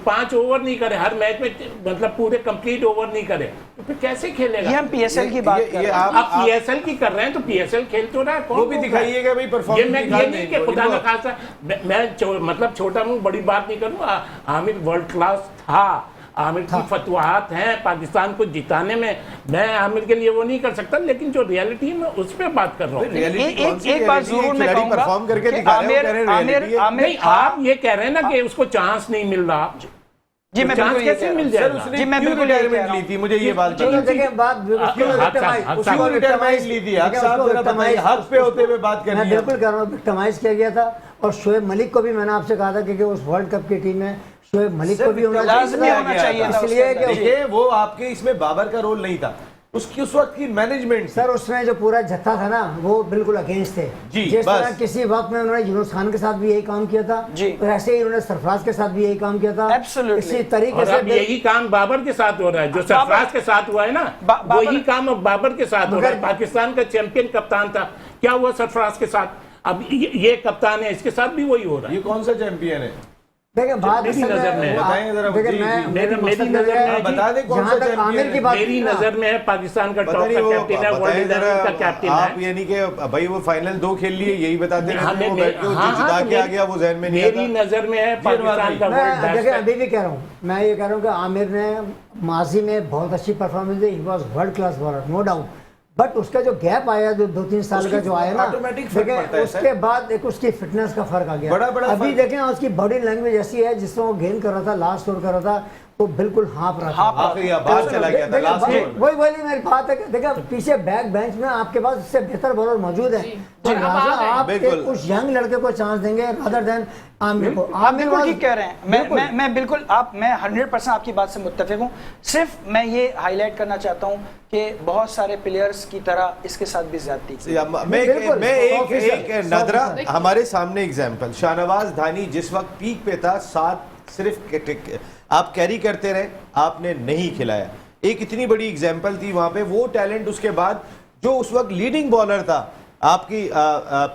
5 ओवर नहीं करे, हर मैच में मतलब पूरे कंप्लीट ओवर नहीं करे, तो फिर कैसे खेलेगा? ये हम पीएसएल की बात कर रहे हैं। आप PSL की कर रहे हैं तो PSL खेल तो रहा है, कौन वो भी बोल रहा है? दिखाइएगा भाई, ये परफॉर्मेंस मैं दिखा ये नहीं कि देंगे। खुदा न खासा मतलब छोटा मुंह बड़ी बात नहीं करूँ। आमिर वर्ल्ड क्लास था, आमिर की फतवाहत हैं पाकिस्तान को जिताने में, मैं आमिर के लिए वो नहीं कर सकता, लेकिन जो रियलिटी है मैं उस पर बात कर रहा हूँ। एक बात जरूर मैं कहूंगा परफॉर्म करके कि दिखा रहे हो, कह रहे हैं reality है। नहीं, आप ये कह रहे हैं ना कि उसको चांस नहीं मिल रहा, जी मैं चांस बिल्कुल ये कैसे कह रहा मिल हूं। जाएगा? उसने जी, मैं क्यों बिल्कुल यही कह रिटायरमेंट रहा ली हूं। थी, मुझे ये बात चलो बताइए। देखिए बात उसको विक्टिमाइज ली थी, हक साहब जरा बताइए, हक पे होते हुए बात मैं करनी है। बिल्कुल कर रहा हूँ, विक्टिमाइज किया गया था। और शुएब मलिक को भी मैंने आपसे कहा था क्योंकि उस वर्ल्ड कप की टीम में शुएब मलिक को भी होना लाज़मी होना चाहिए था इसलिए उसके अंदर। कि देखिए वो आपके इसमें बाबर का रोल नहीं था, उसकी उस वक्त की मैनेजमेंट सर उसमें जो पूरा जत्था था ना वो बिल्कुल अगेंस्ट थे। जी, जिस बस। तरह किसी वक्त में उन्होंने यूनुस खान के साथ भी यही काम किया था, जी। और ऐसे ही उन्होंने सरफराज के साथ भी यही काम किया था। Absolutely। इसी तरीके और से अब यही काम बाबर के साथ हो रहा है, जो सरफराज के साथ हुआ है ना, बाबर- वही काम अब बाबर के साथ हो रहा है। मगर- पाकिस्तान का चैंपियन कप्तान था, क्या हुआ सरफराज के साथ? अब ये कप्तान है, इसके साथ भी वही हो रहा है। ये कौन सा चैंपियन है? देखिए बात मेरी असल में- नज़र में है। बताएं जरा, देखिए जी, मैं जी। मेरे मेरी मकसद नज़र ये में है है, बता दें कौन जहाँ सा तक चैंपियन आमिर की है? बात मेरी की ना, नजर में है पाकिस्तान का पता टॉप नहीं का वो कैप्टन है, वर्ल्ड बताएं 11 का जरा, कैप्टन आप है। यानी कि भाई वो फाइनल 2 खेल लिए यही बताते हाँ, रहते हैं, वो बैठ के वो हाँ, जिता हाँ, के आ गया, वो जहन में नहीं मेरी आता। नजर में है जी, पाकिस्तान का मैं वर्ल्ड देखिए बेस्ट अभी भी कह रहा हूँ, मैं ये कह रहा हूँ कि आमिर ने माजी में बहुत अच्छी परफॉर्मेंस दी, he was world class bowler no doubt. But उसका जो गैप आया जो 2-3 साल का जो आया ना, ऑटोमेटिक फर्क देखिए पड़ता है सर। उसके बाद एक उसकी फिटनेस का फर्क आ गया। बड़ा अभी फर्क। देखें उसकी बॉडी लैंग्वेज ऐसी है जिसमें वो गेंद कर रहा था, लास्ट ओवर कर रहा था, वो बिल्कुल हाँप रहा था। आखिरी बाहर चला गया था देखिए, लास्ट वही- ओवर में। वही मेरी बात है कि देखिए पीछे बैक बेंच में आपके पास इससे बेहतर बॉलर मौजूद है, तो जी, अब लिहाजा आ गए। आप बिल्कुल। एक उस यंग लड़के को चांस देंगे रादर देन आमिर को। आप बिल्कुल ठीक कह रहे हैं। बिल्कुल। मैं बिल्कुल मैं 100% आपकी बात से मुत्तफिक हूँ। सिर्फ मैं ये हाईलाइट करना चाहता हूँ कि बहुत सारे प्लेयर्स की तरह इसके साथ भी ज्यादती की। बिल्कुल, मैं एक 100% नजरा 100%। हमारे सामने एग्जांपल, शाहनवाज धानी जिस वक्त पीक पे था, 7 सिर्फ आप कैरी करते रहे, आपने नहीं खिलाया। एक इतनी बड़ी एग्जांपल थी वहां पे, वो टैलेंट उसके बाद जो उस वक्त लीडिंग बॉलर था आपकी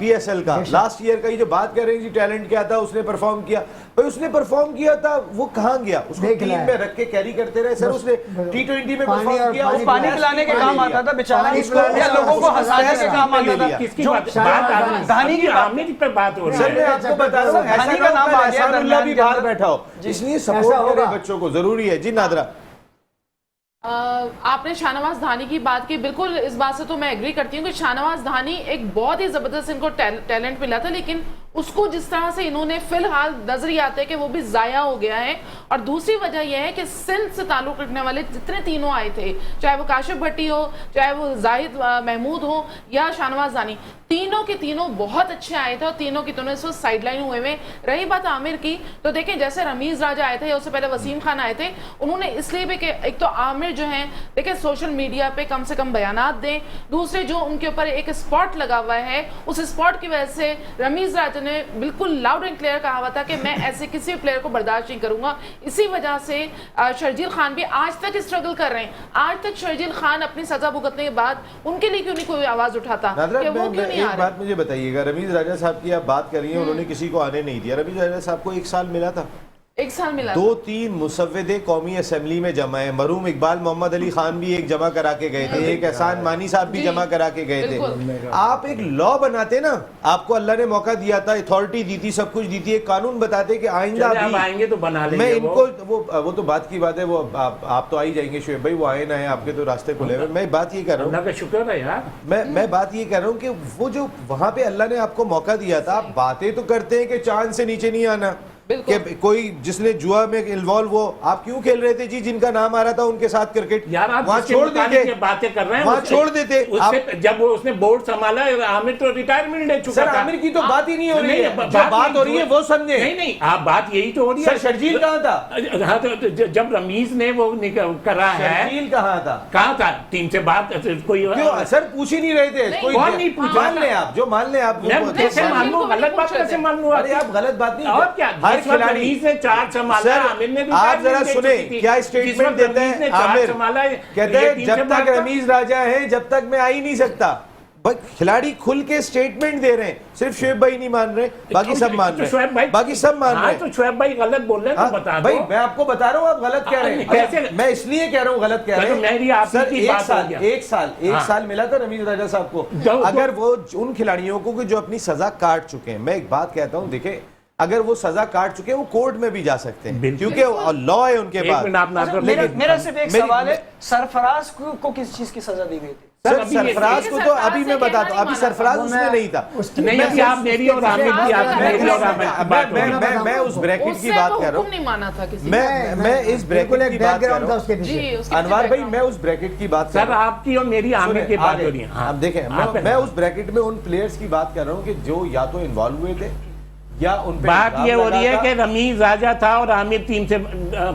PSL का, लास्ट ईयर का, ये जो बात कर रहे हैं जी टैलेंट क्या था, उसने परफॉर्म किया, भाई उसने परफॉर्म किया था, वो कहाँ गया? उसको नहीं टीम खिलाया। में रख के कैरी करते रहे सर, उसने T20 में पानी परफॉर्म और किया, पानी उसको पानी last पिलाने के टीम में काम ले आता लिया। था बेचारा, पानी उसको पिलाने या का लोगों को उसको हंसाने के हंसाने काम का आता ले था। लिया। किसकी जो बात शाहनवाज आ रही है? धानी की अभी बात- आमिर पे बात हो रही सर मैं है। आपको बता रहा हूँ, ऐसा धानी ना का हो नाम कि आ गया एहसानुल्लाह भी दरमियान के बाहर अंदर। बैठा हो, इसलिए ऐसा सपोर्ट होगा। करें बच्चों को, जरूरी है जी। नादरा आपने शाहनवाज धानी की बात की, बिल्कुल इस बात से तो मैं एग्री करती हूँ कि शाहनवाज धानी एक बहुत ही जबरदस्त इनको टैलेंट मिला था, लेकिन उसको जिस तरह से इन्होंने फिलहाल नजर ही आता है कि वो भी जाया हो गया है। और दूसरी वजह यह है कि सिंध से ताल्लुक रखने वाले जितने तीनों आए थे, चाहे वो काशिफ भट्टी हो, चाहे वो जाहिद महमूद हो या शाहनवाज धानी, तीनों के तीनों बहुत अच्छे आए थे और तीनों के तीनों इस वक्त साइडलाइन हुए में। रही बात आमिर की, तो देखें जैसे रमीज राजा आए थे या उससे पहले वसीम खान आए थे, उन्होंने इसलिए भी कि एक तो आमिर जो है देखें सोशल मीडिया पे कम से कम बयानात दें, दूसरे जो उनके ऊपर एक स्पॉट लगा हुआ है, उस स्पॉट की वजह से रमीज राजा ने बिल्कुल लाउड एंड क्लियर कहा हुआ था कि मैं ऐसे किसी भी प्लेयर को बर्दाश्त नहीं करूंगा। इसी वजह से शर्जील खान भी आज तक स्ट्रगल कर रहे हैं। आज तक शर्जील खान अपनी सजा भुगतने के बाद उनके लिए क्यों नहीं कोई आवाज उठाता नादरा, कि वो क्यों नहीं आ एक रहे? बात मुझे बताइएगा, रमीज राजा साहब की आप बात कर रही हैं, उन्होंने किसी को आने नहीं दिया। रमीज राजा साहब को 1 साल मिला था, 1 साल मिला। 2-3 मुसव्विदे कौमी असेंबली में जमा है। मरहूम इकबाल मोहम्मद अली खान भी एक जमा करा के गए थे, एक एहसान मानी साहब भी जी, जमा करा के गए थे। बिल्कुल। आप एक लॉ बनाते ना, आपको अल्लाह ने मौका दिया था, अथॉरिटी दी थी, सब कुछ दी थी, एक कानून बताते कि आइंदा चलिए, अब भी आएंगे तो बना लेंगे मैं वो। इनको वो तो बात की बात है, वो आप तो आ ही जाएंगे शुएब भाई, वो आए ना आए, आपके तो रास्ते खुले हुए। मैं बात ये कर रहा हूँ, अल्लाह का शुक्र है यार। मैं बात ये कर रहा हूँ कि वो जो वहां पे अल्लाह ने आपको मौका दिया था, आप बातें तो करते हैं कि चांद से नीचे नहीं आना, बिल्कुल। कि कोई जिसने जुआ में इन्वॉल्व हो, आप क्यों खेल रहे थे जी जिनका नाम आ रहा था उनके साथ क्रिकेट? यार आप वहाँ जिसके छोड़ मुताबिक देते, ये बातें कर रहे हैं वहाँ छोड़ देते उससे जब वो उसने बोर्ड संभाला, आमिर तो रिटायरमेंट ले चुका सर था। आमिर की तो बात ही नहीं हो रही नहीं, है, जो बात हो रही है वो समझे। नहीं आप बात यही तो हो रही है। सर शर्जील कहाँ था? हाँ तो जब रमीज ने वो करा है, शर्जील कहाँ था? कहाँ था? टीम से बात कोई क्यों सर पूछ ही नहीं रहे थे? नहीं, कोई कौन नहीं पूछा? मान ले आप, जो मान ले आप, मैं कैसे मान लूं? गलत बात कैसे मान लूं? अरे आप गलत बात नहीं, और क्या? हर जिस वक्त खिलाड़ी रमीज ने 4 संभाला, सर, आमिर ने भी आप 4 जरा दे सुने चुकी थी। क्या जिस स्टेटमेंट वक्त देते रमीज ने हैं 4 आमिर, संभाला, कहते ये हैं टीम जब से तक बात था। रमीज राजा है जब तक मैं आ ही नहीं सकता। बस खिलाड़ी खुल के स्टेटमेंट दे रहे हैं, सिर्फ शोएब भाई नहीं मान रहे, बाकी सब मान तो शोएब रहे भाई, हैं, बाकी सब मान रहे हाँ, हैं। तो शोएब भाई गलत बोल रहे हैं हाँ, तो बता भाई दो। मैं आपको बता रहा हूँ आप गलत कह रहे हैं। कैसे? मैं इसलिए कह रहा हूँ गलत कह रहे तो मेरी हैं आपकी सर, की एक बात हो साल गया। एक हाँ। साल मिला था रमीज राजा साहब को। अगर वो उन खिलाड़ियों को जो अपनी सजा काट चुके हैं, मैं एक बात कहता हूँ, देखे अगर वो सजा काट चुके हैं वो कोर्ट में भी जा सकते हैं, बिल्कुल। क्योंकि लॉ है उनके एक पास। मिनट आप ना अच्छा, करो। मेरा सिर्फ एक मेरी- सवाल है, सरफराज को किस चीज की सजा दी गई थी? सर अभी ये- सरफराज को तो सरफराज अभी से मैं बताता हूँ, कहना अभी नहीं सरफराज माना। उसमें नहीं था। नहीं अभी आप मेरी और आमिर की आप मेरी और आमिर की बात हो रही है। मैं उस ब्रैकेट की उससे बात वो कर रहा हुक्म नहीं माना था किसी हूँ, ने। मैं इस बिल्कुल ब्रैकेट एक की बात कर बैकग्राउंड था रहा उसके हूँ। जी पीछे। उसके अनवार पीछे भाई मैं उस ब्रैकेट की बात कर सर रहा हूँ। आपकी और मेरी आमिर की बात हो रही है। हाँ। अब देखें आप- मैं उस ब्रैकेट में उन प्लेयर्स की बात कर रहा हूँ कि जो या तो इन्वॉल्व हुए थे या उन पे बात इल्जाम ये हो रही है लगा कि था। रमीज राजा था और आमिर टीम से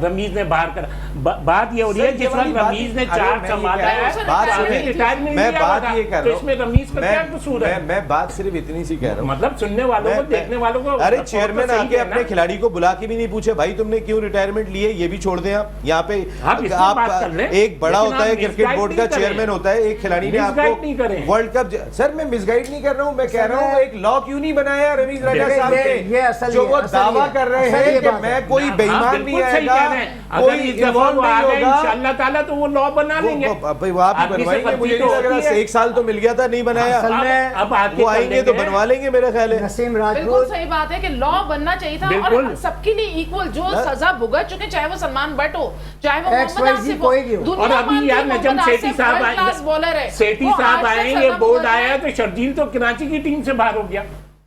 रमीज ने बाहर करा। बात ये हो रही है सर, जिस ये वाली वक्त बात- रमीज ने अरे 4 मैं ये संभाला कह रहा है, हूँ, बात तो आमिर सुनिए। रिटायरमेंट मैं लिया बात था। ये कर तो रहा इसमें रमीज का क्या कसूर है? मैं बात सिर्फ इतनी सी कह रहा हूँ, मतलब सुनने वालों को, देखने वालों को अरे तो चेयरमैन सही आके है ना। अपने खिलाड़ी को बुला के भी नहीं पूछे भाई तुमने क्यों रिटायरमेंट लिए, ये भी छोड़ दें आप यहाँ पे। आप इसमें बात कर रहे हैं, एक बड़ा लेकिन होता है आप क्रिकेट misguide बोर्ड का नहीं करें। चेयरमैन होता है, एक खिलाड़ी ने Misguide आपको नहीं करें। World cup. सर मैं मिसगाइड नहीं कर रहा हूँ, मैं कह रहा हूँ एक लॉ क्यों नहीं बनाया रमीज राजा ये- साहब ये ने, असल जो ये- वो असल दावा ये- कर रहे असल हैं ये कि बात है। मैं कोई हाँ, बेईमान बिल्कुल नहीं सही आएगा, कह रहे हैं। अगर कोई इस दफा इन्वॉल्व वो आ नहीं गए होगा। इंशाअल्लाह ताला तो वो लॉ बना लेंगे। भाई वो आप ही आदमी से बनवाएंगे, गलती मुझे तो नहीं लग होती रहा, है। 1 साल तो मिल गया था, नहीं बनाया। असल में अब आके वो आएंगे तो बनवा लेंगे मेरा ख्याल है। नसीम बिल्कुल राजपूत सही बात है कि लॉ बनना चाहिए था बिल्कुल। और सबके लिए इक्वल जो सजा भुगत चुके, चाहे वो सलमान बट हो, चाहे वो XYZ मोहम्मद आसिफ हो, कोई भी हो। दुनिया और अभी मानती यार है नजम मोहम्मद सेठी आसिफ साहब world class bowler है। सेठी वो साहब आज तक आए, ये सजा बोर्ड भुगत रहे आया हैं। तो शर्जील तो कराची की टीम से बाहर हो गया।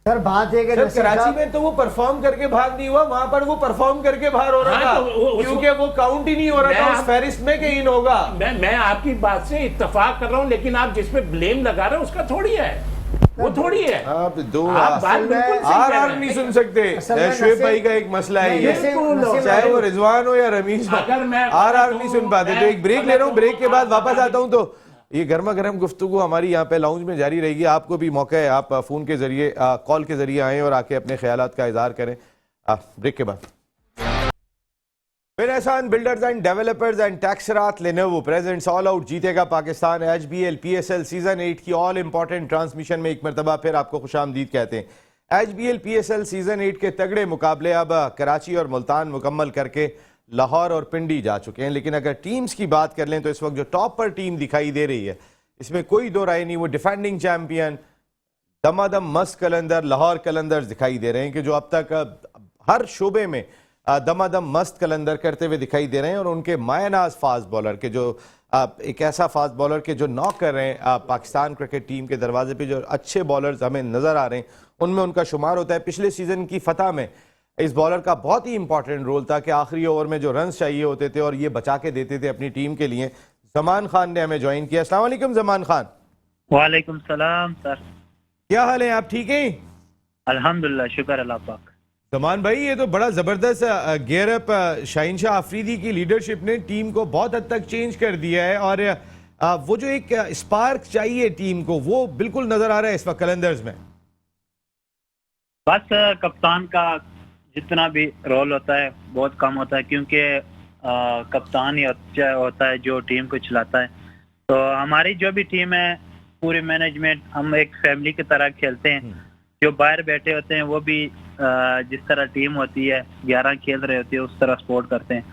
सर बात है कि सर नसीम कराची साहब- में तो वो परफॉर्म करके बाहर नहीं हुआ, वहां पर वो परफॉर्म करके बाहर हो रहा हाँ, था, तो वो- क्योंकि वो काउंट ही नहीं हो रहा मैं था उस आप- फहरिस्त में कि इन होगा। मैं आपकी बात से इत्तेफाक कर रहा हूं, लेकिन आप जिस पे ब्लेम लगा रहे हो उसका थोड़ी है, वो थोड़ी है। आप दो आप बात में बिल्कुल सही आर कह आर रहे नहीं हैं। सुन सकते। असल में शोएब नसीम- भाई का एक मसला है ये, नसीम चाहे वो रिजवान हो या रमीज हो, अगर मैं आर आर नहीं सुन पाते। तो एक ब्रेक ले रहा हूँ, ब्रेक के बाद वापस आता हूँ। तो ये गर्मा गर्म गुफ्तगू हमारी यहाँ पे लाउंज में जारी रहेगी। आपको भी मौका है, आप फोन के जरिए, कॉल के जरिए आएँ और आके अपने ख्यालात का इजहार करें। ब्रेक के बाद Renaissance Builders and Developers and Taxrat Lenovo presents all out जीतेगा पाकिस्तान HBL PSL सीजन 8 की ऑल इंपॉर्टेंट ट्रांसमिशन में एक मरतबा फिर आपको खुशामदीद कहते हैं। HBL PSL सीजन 8 के तगड़े मुकाबले अब कराची और मुल्तान मुकम्मल करके लाहौर और पिंडी जा चुके हैं। लेकिन अगर टीम्स की बात कर लें तो इस वक्त जो टॉप पर टीम दिखाई दे रही है, इसमें कोई दो राय नहीं, वो डिफेंडिंग चैंपियन दमादम मस्त कलंदर लाहौर कलंदर्स दिखाई दे रहे हैं कि जो अब तक हर शोबे में दमादम मस्त कलंदर करते हुए दिखाई दे रहे हैं। और उनके मायनाज फास्ट बॉलर के जो एक ऐसा फास्ट बॉलर के जो नॉक कर रहे हैं पाकिस्तान क्रिकेट टीम के दरवाजे पे, जो अच्छे बॉलर्स हमें नजर आ रहे हैं उनमें उनका शुमार होता है। पिछले सीजन की फतह में इस बॉलर का बहुत ही इंपॉर्टेंट रोल था कि आखिरी ओवर में जो रन चाहिए होते थे और ये बचा के देते थे अपनी टीम के लिए। जमान खान ने हमें ज्वाइन किया। अस्सलाम वालेकुम जमान खान। वालेकुम सलाम सर, क्या हाल है, आप ठीक हैं? अल्हम्दुलिल्लाह, शुक्र अल्लाह पाक। जमान भाई ये तो बड़ा जबरदस्त गेयर अप शाहीन शाह अफरीदी की लीडरशिप ने टीम को बहुत हद तक चेंज कर दिया है और वो जो एक स्पार्क चाहिए टीम को वो बिल्कुल नजर आ रहा है इस वक्त कलंदर्स में। बस कप्तान का जितना भी रोल होता है बहुत कम होता है, क्योंकि कप्तान ही होता है जो टीम को चलाता है। तो हमारी जो भी टीम है, पूरी मैनेजमेंट, हम एक फैमिली की तरह खेलते हैं। जो बाहर बैठे होते हैं वो भी जिस तरह टीम होती है 11 खेल रहे होती है उस तरह सपोर्ट करते हैं।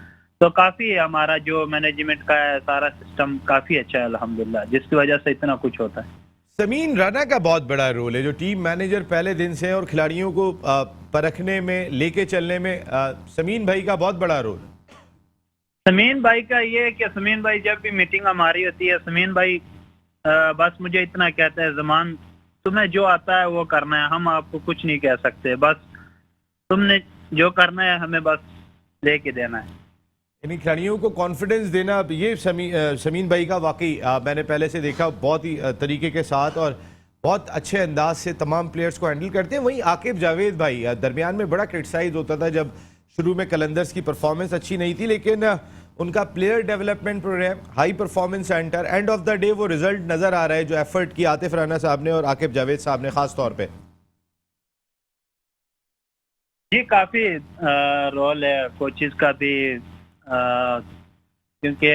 तो काफी हमारा जो मैनेजमेंट का है सारा सिस्टम काफी अच्छा है अल्हम्दुलिल्लाह, जिसकी वजह से इतना कुछ होता है। समीन राना का बहुत बड़ा रोल है, जो टीम मैनेजर पहले दिन से है और खिलाड़ियों को परखने में, लेके चलने में समीन भाई का बहुत बड़ा रोल। समीन भाई का ये है कि समीन भाई जब भी मीटिंग हमारी होती है, समीन भाई बस मुझे इतना कहते हैं, जमान तुम्हें जो आता है वो करना है, हम आपको कुछ नहीं कह सकते, बस तुमने जो करना है हमें बस लेके देना है। यानी खिलाड़ियों को कॉन्फिडेंस देना, अब ये शमीन भाई का वाकई मैंने पहले से देखा, बहुत ही तरीके के साथ और बहुत अच्छे अंदाज से तमाम प्लेयर्स को हैंडल करते हैं। वहीं आकिब जावेद भाई दरमियान में बड़ा क्रिटिसाइज होता था जब शुरू में कलंदर्स की परफॉर्मेंस अच्छी नहीं थी, लेकिन उनका player development programme, high performance centre, end of the day वो रिजल्ट नज़र आ रहा है जो एफर्ट की आतिफ राना साहब ने और आकिब जावेद साहब ने खास तौर पे। जी काफ़ी रोल है कोचेस का भी, क्योंकि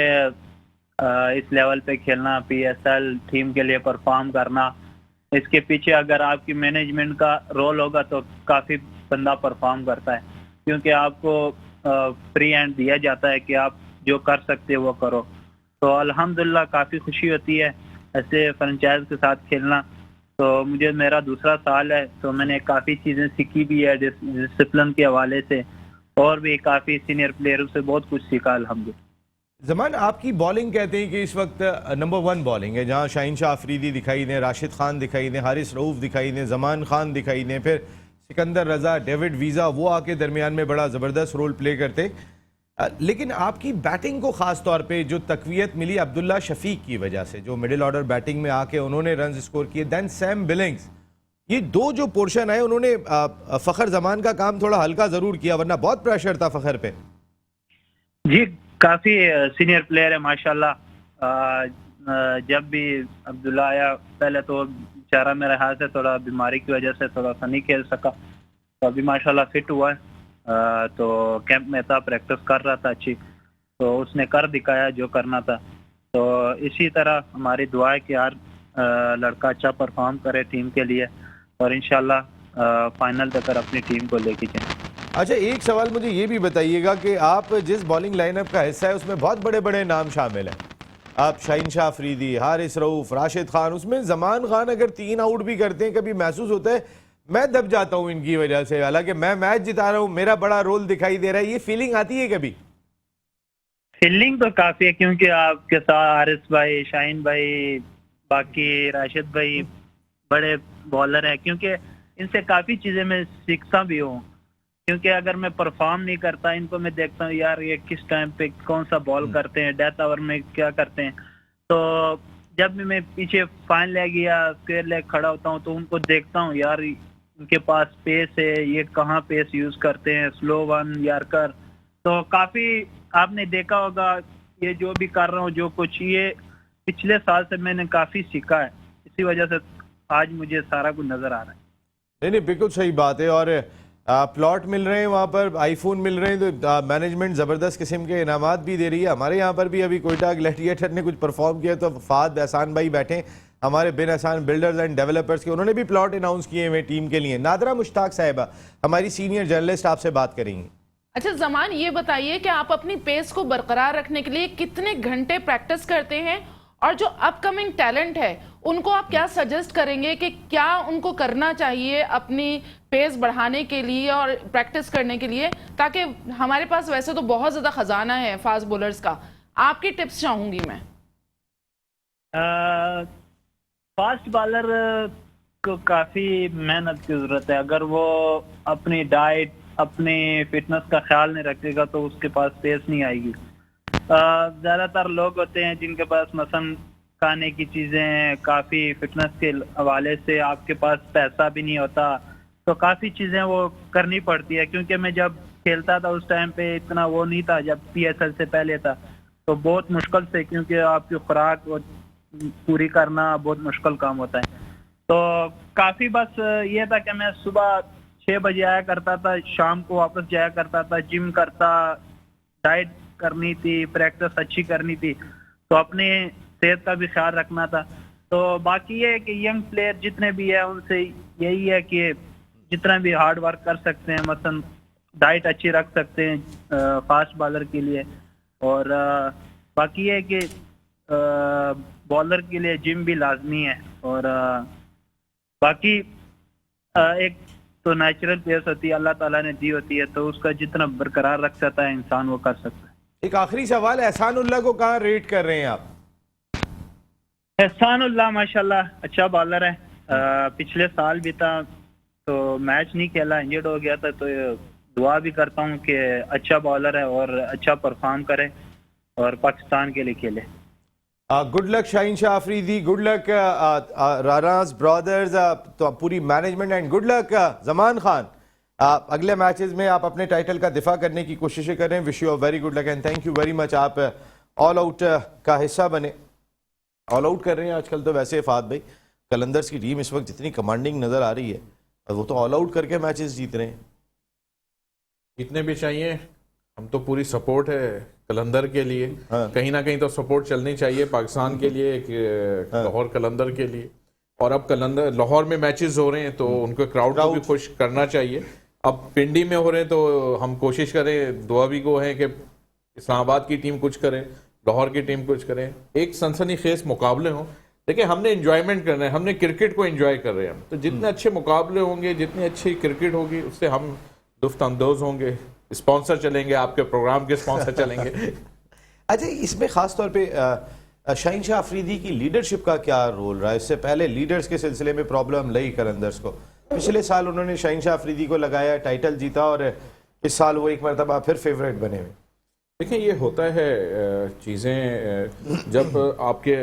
इस लेवल पे खेलना, PSL टीम के लिए परफॉर्म करना, इसके पीछे अगर आपकी मैनेजमेंट का रोल होगा तो काफ़ी बंदा परफॉर्म करता है, क्योंकि आपको फ्री हैंड दिया जाता है कि आप जो कर सकते हो वो करो। तो अल्हम्दुलिल्लाह काफ़ी खुशी होती है ऐसे फ्रेंचाइज के साथ खेलना। तो मुझे मेरा दूसरा साल है, तो मैंने काफ़ी चीज़ें सीखी भी है डिसिप्लिन के हवाले से, और भी काफ़ी सीनियर प्लेयरों से बहुत कुछ सीखा अल्हम्दुलिल्लाह। जमान, आपकी बॉलिंग कहते हैं कि इस वक्त नंबर 1 बॉलिंग है, जहां शाहीन शाह अफरीदी दिखाई दें, राशिद खान दिखाई दें, हारिस रऊफ दिखाई दें, जमान खान दिखाई दें, फिर सिकंदर रजा, डेविड वीज़ा, वो आके दरमियान में बड़ा ज़बरदस्त रोल प्ले करते। लेकिन आपकी बैटिंग को ख़ास तौर पे जो तकवीयत मिली अब्दुल्ला शफीक की वजह से, जो मिडिल ऑर्डर बैटिंग में आके उन्होंने रन स्कोर किए, दैन सैम बिलिंग्स, ये दो जो पोर्शन आए उन्होंने फ़खर जमान का काम थोड़ा हल्का ज़रूर किया, वरना बहुत प्रेशर था फ़खर पे। जी काफ़ी सीनियर प्लेयर है माशाल्लाह। जब भी अब्दुल्ला आया, पहले तो बेचारा मेरे हाथ से थोड़ा बीमारी की वजह से थोड़ा सा नहीं खेल सका, तो अभी माशाल्लाह फिट हुआ है। तो कैंप में था, प्रैक्टिस कर रहा था अच्छी, तो उसने कर दिखाया जो करना था। तो इसी तरह हमारी दुआ है कि यार लड़का अच्छा परफॉर्म करे टीम के लिए, और इंशाल्लाह फाइनल तक अपनी टीम को लेके जाए। अच्छा, एक सवाल मुझे ये भी बताइएगा कि आप जिस बॉलिंग लाइनअप का हिस्सा है उसमें बहुत बड़े बड़े नाम शामिल हैं। आप शाहीन शाह अफरीदी, हारिस रऊफ, राशिद खान, उसमें जमान खान अगर 3 आउट भी करते हैं, कभी महसूस होता है मैं दब जाता हूं इनकी वजह से, हालांकि मैं मैच जिता रहा हूं, मेरा बड़ा रोल दिखाई दे रहा है, ये फीलिंग आती है कभी? फीलिंग तो काफ़ी है, क्योंकि आपके साथ हारिस भाई, शाहीन भाई, बाकी राशिद भाई बड़े बॉलर हैं, क्योंकि इनसे काफ़ी चीज़ें मैं सीखता भी हूँ। क्योंकि अगर मैं परफॉर्म नहीं करता, इनको मैं देखता हूँ यार ये किस टाइम पे कौन सा बॉल करते हैं, डेथ ओवर में क्या करते हैं। तो जब भी मैं पीछे फाइन लेग या स्क्वायर लेग खड़ा होता हूँ तो उनको देखता हूँ, यार इनके पास पेस है, ये कहाँ पेस यूज़ करते हैं, स्लो वन, यार्कर। तो काफ़ी आपने देखा होगा, ये जो भी कर रहा हूँ, जो कुछ ये पिछले साल से मैंने काफ़ी सीखा है, इसी वजह से आज मुझे सारा कुछ नज़र आ रहा है। नहीं, बिल्कुल सही बात है। और प्लॉट मिल रहे हैं वहाँ पर, आईफोन मिल रहे हैं, तो मैनेजमेंट ज़बरदस्त किस्म के इनामात भी दे रही है। हमारे यहाँ पर भी अभी कोयटा ग्लैडिएटर ने कुछ परफॉर्म किया, तो फाद एहसान भाई बैठे हमारे बिन एहसान बिल्डर्स एंड डेवलपर्स के, उन्होंने भी प्लॉट अनाउंस किए हुए टीम के लिए। नादरा मुश्ताक साहिबा हमारी सीनियर जर्नलिस्ट आपसे बात करेंगी। अच्छा जमान, ये बताइए कि आप अपनी पेस को बरकरार रखने के लिए कितने घंटे प्रैक्टिस करते हैं, और जो अपकमिंग टैलेंट है उनको आप क्या सजेस्ट करेंगे कि क्या उनको करना चाहिए अपनी पेस बढ़ाने के लिए और प्रैक्टिस करने के लिए, ताकि हमारे पास वैसे तो बहुत ज़्यादा खजाना है फास्ट बॉलर्स का, आपकी टिप्स चाहूंगी मैं। फास्ट बॉलर को काफ़ी मेहनत की ज़रूरत है। अगर वो अपनी डाइट, अपनी फिटनेस का ख्याल नहीं रखेगा तो उसके पास पेस नहीं आएगी। ज़्यादातर लोग होते हैं जिनके पास मसन खाने की चीज़ें, काफ़ी फिटनेस के हवाले से आपके पास पैसा भी नहीं होता, तो काफ़ी चीज़ें वो करनी पड़ती है। क्योंकि मैं जब खेलता था उस टाइम पे इतना वो नहीं था, जब PSL से पहले था, तो बहुत मुश्किल से, क्योंकि आपकी खुराक पूरी करना बहुत मुश्किल काम होता है। तो काफ़ी बस ये था कि मैं सुबह 6 बजे आया करता था, शाम को वापस जाया करता था, जिम करता, डाइट करनी थी, प्रैक्टिस अच्छी करनी थी, तो अपने सेहत का भी ख्याल रखना था। तो बाकी ये है कि यंग प्लेयर जितने भी है उनसे यही है कि जितना भी हार्ड वर्क कर सकते हैं, मसलन डाइट अच्छी रख सकते हैं फास्ट बॉलर के लिए, और बाकी ये है कि बॉलर के लिए जिम भी लाजमी है, और बाकी एक तो नेचुरल पेस होती है, अल्लाह ताला ने दी होती है, तो उसका जितना बरकरार रख सकता है इंसान वो कर सकता है। एक आखिरी सवाल, एहसानुल्लाह को कहाँ रेट कर रहे हैं आप? एहसानुल्लाह माशाल्लाह अच्छा बॉलर है। पिछले साल भी था तो मैच नहीं खेला, इंजर्ड हो गया था, तो दुआ भी करता हूँ कि अच्छा बॉलर है और अच्छा परफॉर्म करे और पाकिस्तान के लिए खेले। Good luck Shaheen Shah Afridi, good luck Ranas brothers, तो पूरी management, and good luck Zaman Khan. अगले मैचेस में आप अपने टाइटल का दिफा करने की कोशिशें करें। Wish you very good luck and thank you very much. आप ऑल आउट का हिस्सा बने। ऑल आउट कर रहे हैं आजकल तो वैसे फात भाई, कलंदर्स की टीम इस वक्त जितनी कमांडिंग नजर आ रही है, वो तो ऑल आउट करके मैचेस जीत रहे हैं। जितने भी चाहिए, हम तो पूरी सपोर्ट है कलंदर के लिए। कहीं ना कहीं तो सपोर्ट चलनी चाहिए पाकिस्तान के लिए, लाहौर कलंदर के लिए। और अब कलंदर लाहौर में मैचेस हो रहे हैं तो उनको क्राउड को भी खुश करना चाहिए। अब पिंडी में हो रहे हैं तो हम कोशिश करें, दुआ भी को है कि इस्लामाबाद की टीम कुछ करे, लाहौर की टीम कुछ करे, एक सनसनीखेज मुकाबले हों। देखिए हमने एंजॉयमेंट करना है, हमने क्रिकेट को एंजॉय कर रहे हैं हम, तो जितने अच्छे मुकाबले होंगे, जितनी अच्छी क्रिकेट होगी, उससे हम लुफ्त अंदोज होंगे। स्पॉन्सर चलेंगे, आपके प्रोग्राम के स्पॉन्सर चलेंगे। अच्छा, इसमें खास तौर पे शाहीन शाह अफरीदी की लीडरशिप का क्या रोल रहा है? इससे पहले लीडर्स के सिलसिले में प्रॉब्लम लगी कलंदर्स को। पिछले साल उन्होंने शाहीन शाह अफरीदी को लगाया, टाइटल जीता, और इस साल वो एक मरतबा फिर फेवरेट बने हुए। देखिए ये होता है चीज़ें, जब आपके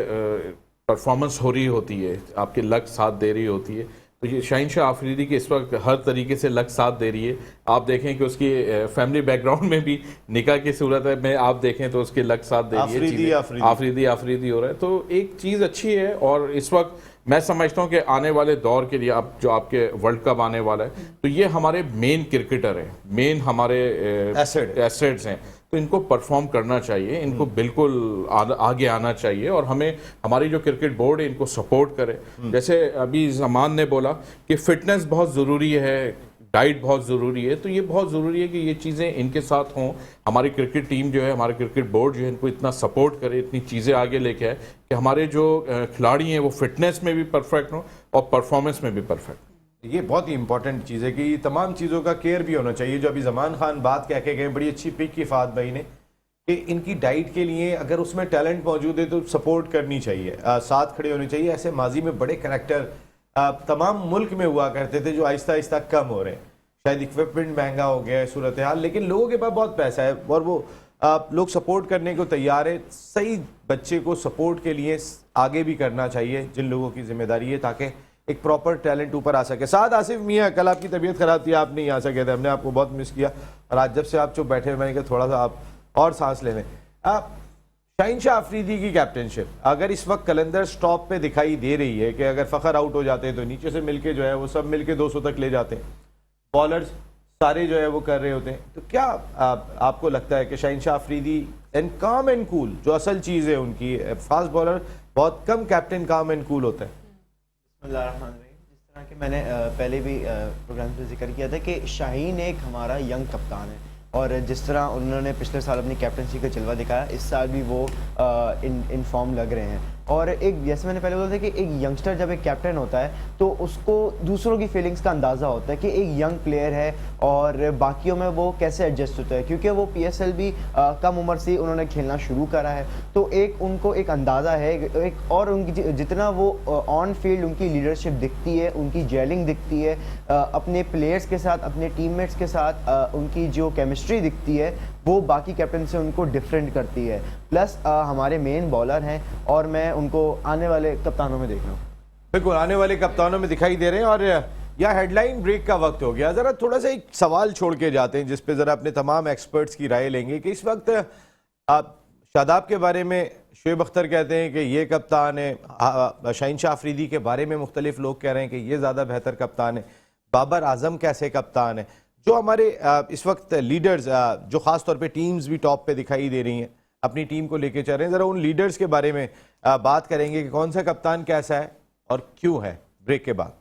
परफॉर्मेंस हो रही होती है, आपके लक साथ दे रही होती है, तो ये शाहीन शाह अफरीदी की इस वक्त हर तरीके से लक साथ दे रही है। आप देखें कि उसकी फैमिली बैकग्राउंड में भी निकाह की सूरत में आप देखें तो उसके लक साथ दे रही है, आफरीदी हो रहा है। तो एक चीज़ अच्छी है। और इस वक्त मैं समझता हूँ कि आने वाले दौर के लिए, अब जो आपके वर्ल्ड कप आने वाला है, तो ये हमारे मेन क्रिकेटर हैं, मेन हमारे एसेट्स हैं, तो इनको परफॉर्म करना चाहिए, इनको बिल्कुल आगे आना चाहिए। और हमें हमारी जो क्रिकेट बोर्ड है इनको सपोर्ट करे। जैसे अभी जमान ने बोला कि फिटनेस बहुत ज़रूरी है, डाइट बहुत ज़रूरी है, तो ये बहुत ज़रूरी है कि ये चीज़ें इनके साथ हों। हमारी क्रिकेट टीम जो है, हमारा क्रिकेट बोर्ड जो है, इनको इतना सपोर्ट करे, इतनी चीज़ें आगे लेके आए कि हमारे जो खिलाड़ी हैं वो फिटनेस में भी परफेक्ट हों और परफॉर्मेंस में भी परफेक्ट। ये बहुत ही इंपॉर्टेंट चीज़ है कि ये तमाम चीज़ों का केयर भी होना चाहिए। जो अभी जमान खान बात कह के गए, बड़ी अच्छी पिक की फात भाई ने, कि इनकी डाइट के लिए अगर उसमें टैलेंट मौजूद है तो सपोर्ट करनी चाहिए, साथ खड़े होने चाहिए। ऐसे माजी में बड़े करैक्टर तमाम मुल्क में हुआ करते थे जो आहिस्ता आहिस्ता कम हो रहे हैं। शायद इक्विपमेंट महंगा हो गया है सूरत हाल, लेकिन लोगों के पास बहुत पैसा है और वो लोग सपोर्ट करने को तैयार है। सही बच्चे को सपोर्ट के लिए आगे भी करना चाहिए, जिन लोगों की जिम्मेदारी है, ताकि एक प्रॉपर टैलेंट ऊपर आ सके। साथ आसिफ मियाँ, कल आपकी तबीयत खराब थी, आप नहीं आ सके थे, हमने आपको बहुत मिस किया, और आज जब से आप चुप बैठे, मैंने कहा थोड़ा सा आप और सांस ले लें। शाहीन शाह अफरीदी की कैप्टनशिप अगर इस वक्त कलंदर स्टॉप पे दिखाई दे रही है कि अगर फ़खर आउट हो जाते हैं तो नीचे से मिलके जो है वो सब मिलके 200 तक ले जाते हैं, बॉलर्स सारे जो है वो कर रहे होते हैं, तो क्या आपको लगता है कि शाहीन शाह अफरीदी एंड काम एंड कूल, जो असल चीज़ है उनकी, फास्ट बॉलर बहुत कम कैप्टन काम एंड कूल होता है। जिस तरह के मैंने पहले भी प्रोग्राम में जिक्र किया था कि शाहीन एक हमारा यंग कप्तान है, और जिस तरह उन्होंने पिछले साल अपनी कैप्टनसी का जलवा दिखाया, इस साल भी वो इन फॉर्म लग रहे हैं। और एक, जैसे मैंने पहले बोला था कि एक यंगस्टर जब एक कैप्टन होता है तो उसको दूसरों की फीलिंग्स का अंदाज़ा होता है कि एक यंग प्लेयर है और बाकियों में वो कैसे एडजस्ट होता है, क्योंकि वो PSL भी कम उम्र से उन्होंने खेलना शुरू करा है, तो एक उनको एक अंदाज़ा है एक, और उनकी जितना वो ऑन फील्ड उनकी लीडरशिप दिखती है, उनकी जेलिंग दिखती है, अपने प्लेयर्स के साथ, अपने टीममेट्स के साथ उनकी जो केमिस्ट्री दिखती है, वो बाकी कैप्टन से उनको डिफरेंट करती है। प्लस हमारे मेन बॉलर हैं और मैं उनको आने वाले कप्तानों में देख रहा हूँ। बिल्कुल आने वाले कप्तानों में दिखाई दे रहे हैं। और यह हेडलाइन ब्रेक का वक्त हो गया। ज़रा थोड़ा सा एक सवाल छोड़ के जाते हैं जिस पे ज़रा अपने तमाम एक्सपर्ट्स की राय लेंगे कि इस वक्त आप शादाब के बारे में शुएब अख्तर कहते हैं कि ये कप्तान है, शाहीन शाह अफरीदी के बारे में मुख्तलिफ लोग कह रहे हैं कि ये ज़्यादा बेहतर कप्तान है, बाबर आजम कैसे कप्तान है। जो हमारे इस वक्त लीडर्स जो ख़ास तौर पे टीम्स भी टॉप पे दिखाई दे रही हैं, अपनी टीम को लेके चल रहे हैं, ज़रा उन लीडर्स के बारे में बात करेंगे कि कौन सा कप्तान कैसा है और क्यों है, ब्रेक के बाद।